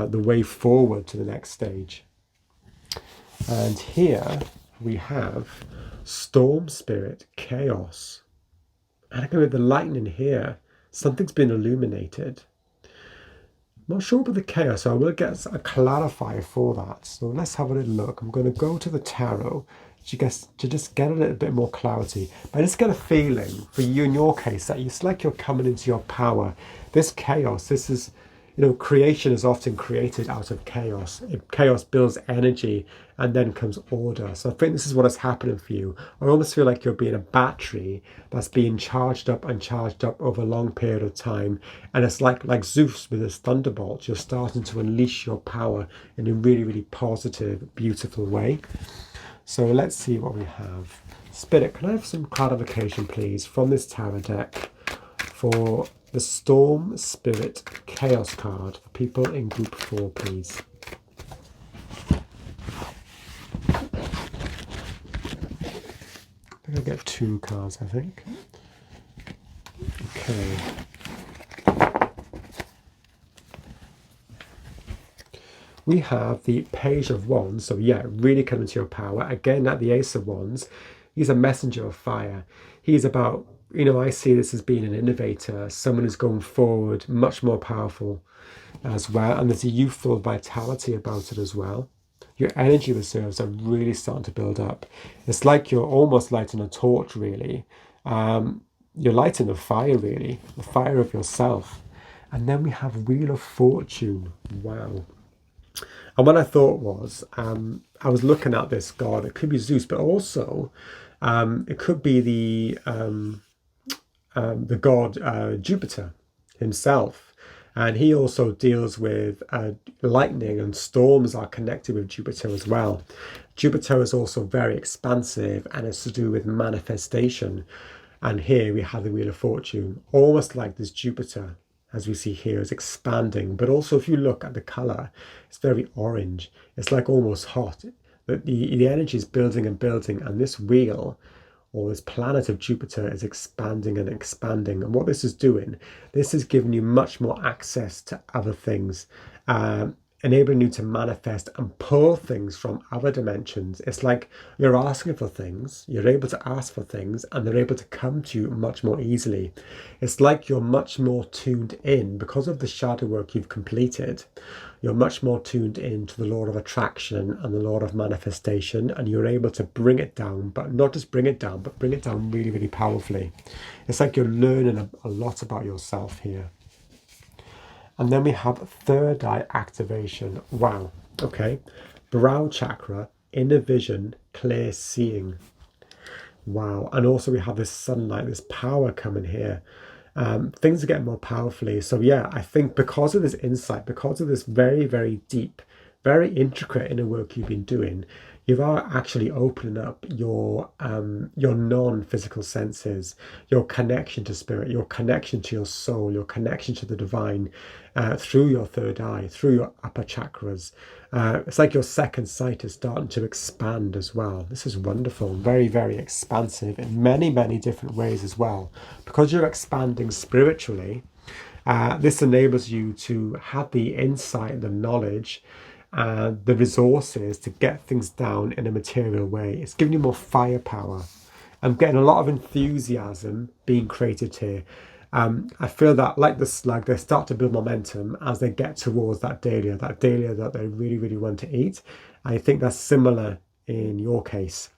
the way forward to the next stage. And here we have Storm Spirit, Chaos. And I go with the lightning here. Something's been illuminated. I'm not sure about the chaos, so I will get a clarifier for that. So let's have a little look. I'm going to go to the tarot to just get a little bit more clarity. But I just get a feeling for you in your case that it's like you're coming into your power. This chaos, this is, creation is often created out of chaos. Chaos builds energy, and then comes order. So I think this is what is happening for you. I almost feel like you're being a battery that's being charged up and charged up over a long period of time. And it's like Zeus with his thunderbolt. You're starting to unleash your power in a really, really positive, beautiful way. So let's see what we have. Spirit, can I have some clarification, please, from this tarot deck for the Storm Spirit Chaos card for people in group 4, please? I'm going to get 2 cards, I think. Okay. We have the Page of Wands. So yeah, really coming to your power. Again, at the Ace of Wands, he's a messenger of fire. He's about, I see this as being an innovator, someone who's going forward, much more powerful as well. And there's a youthful vitality about it as well. Your energy reserves are really starting to build up. It's like you're almost lighting a torch, really. You're lighting a fire, really, the fire of yourself. And then we have Wheel of Fortune. Wow. And what I thought was, I was looking at this god. It could be Zeus, but also it could be the god Jupiter himself. And he also deals with lightning, and storms are connected with Jupiter as well. Jupiter is also very expansive, and it's to do with manifestation. And here we have the Wheel of Fortune, almost like this Jupiter, as we see here, is expanding. But also if you look at the colour, it's very orange. It's like almost hot. The energy is building and building, and this wheel, or this planet of Jupiter, is expanding and expanding. And what this is doing, this is giving you much more access to other things. enabling you to manifest and pull things from other dimensions. It's like you're asking for things, you're able to ask for things, and they're able to come to you much more easily. It's like you're much more tuned in because of the shadow work you've completed. You're much more tuned in to the law of attraction and the law of manifestation, and you're able to bring it down, but not just bring it down, but bring it down really, really powerfully. It's like you're learning a lot about yourself here. And then we have third eye activation. Wow. Okay. Brow chakra, inner vision, clear seeing. Wow. And also we have this sunlight, this power coming here. Things are getting more powerfully. So yeah, I think because of this insight, because of this very, very deep, very intricate inner work you've been doing, you are actually opening up your non-physical senses, your connection to spirit, your connection to your soul, your connection to the divine, through your third eye, through your upper chakras. It's like your second sight is starting to expand as well. This is wonderful, very, very expansive in many, many different ways as well. Because you're expanding spiritually, this enables you to have the insight, the knowledge, the resources to get things down in a material way. It's giving you more firepower. I'm getting a lot of enthusiasm being created here. I feel that, like the slug, they start to build momentum as they get towards that dahlia that they really, really want to eat. I think that's similar in your case.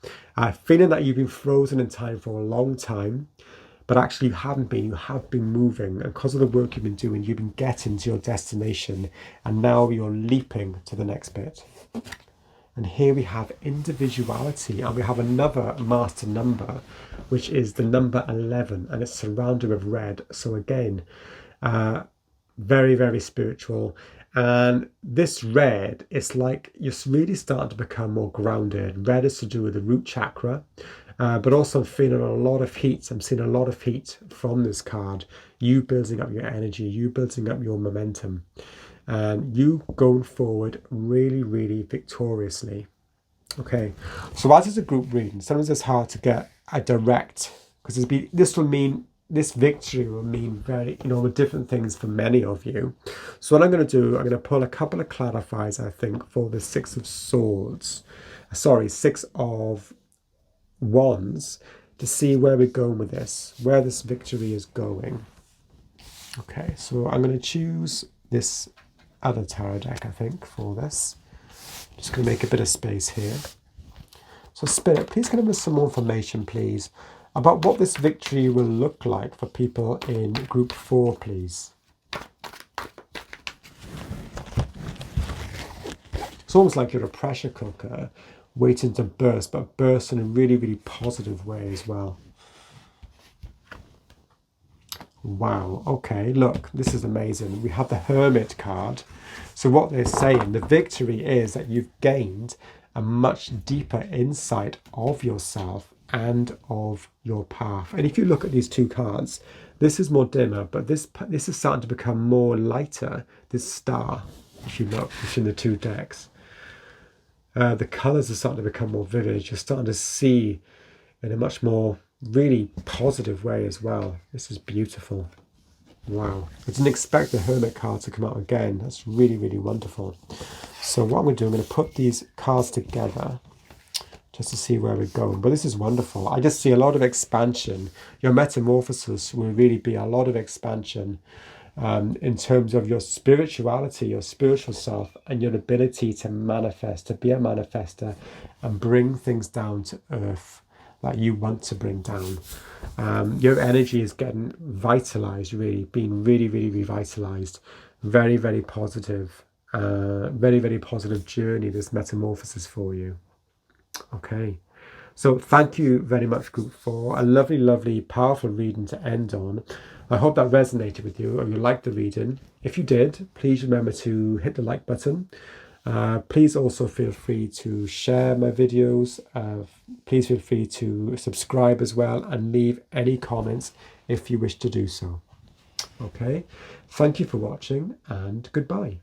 Feeling that you've been frozen in time for a long time, but actually you haven't been. You have been moving, and because of the work you've been doing, you've been getting to your destination, and now you're leaping to the next bit. And here we have individuality, and we have another master number, which is the number 11, and it's surrounded with red. So again, very, very spiritual. And this red, it's like you're really starting to become more grounded. Red is to do with the root chakra, but also I'm feeling a lot of heat. I'm seeing a lot of heat from this card. You building up your energy, you building up your momentum, and you going forward really, really victoriously. Okay, so as it's a group reading, sometimes it's hard to get a direct, because this victory will mean very, different things for many of you. So what I'm going to do, I'm going to pull a couple of clarifiers, I think, for the Six of Wands, to see where we're going with this, where this victory is going. Okay, so I'm going to choose this other tarot deck, I think, for this. Just going to make a bit of space here. So Spirit, please give us some more information, please, about what this victory will look like for people in group 4, please. It's almost like you're a pressure cooker waiting to burst, but burst in a really, really positive way as well. Wow, okay, look, this is amazing. We have the Hermit card. So what they're saying, the victory is that you've gained a much deeper insight of yourself and of your path. And if you look at these two cards, this is more dimmer, but this is starting to become more lighter, this star, if you look between the two decks. The colours are starting to become more vivid. You're starting to see in a much more really positive way as well. This is beautiful. Wow, I didn't expect the Hermit card to come out again. That's really, really wonderful. So what I'm going to do, I'm going to put these cards together just to see where we're going. But this is wonderful. I just see a lot of expansion. Your metamorphosis will really be a lot of expansion in terms of your spirituality, your spiritual self, and your ability to manifest, to be a manifester and bring things down to earth that you want to bring down. Your energy is getting vitalized, really, being really, really revitalized. Very, very positive. Very, very positive journey, this metamorphosis for you. Okay. So thank you very much, Group 4. A lovely, lovely, powerful reading to end on. I hope that resonated with you, or you liked the reading. If you did, please remember to hit the like button. Please also feel free to share my videos. Please feel free to subscribe as well, and leave any comments if you wish to do so. Okay, thank you for watching, and goodbye.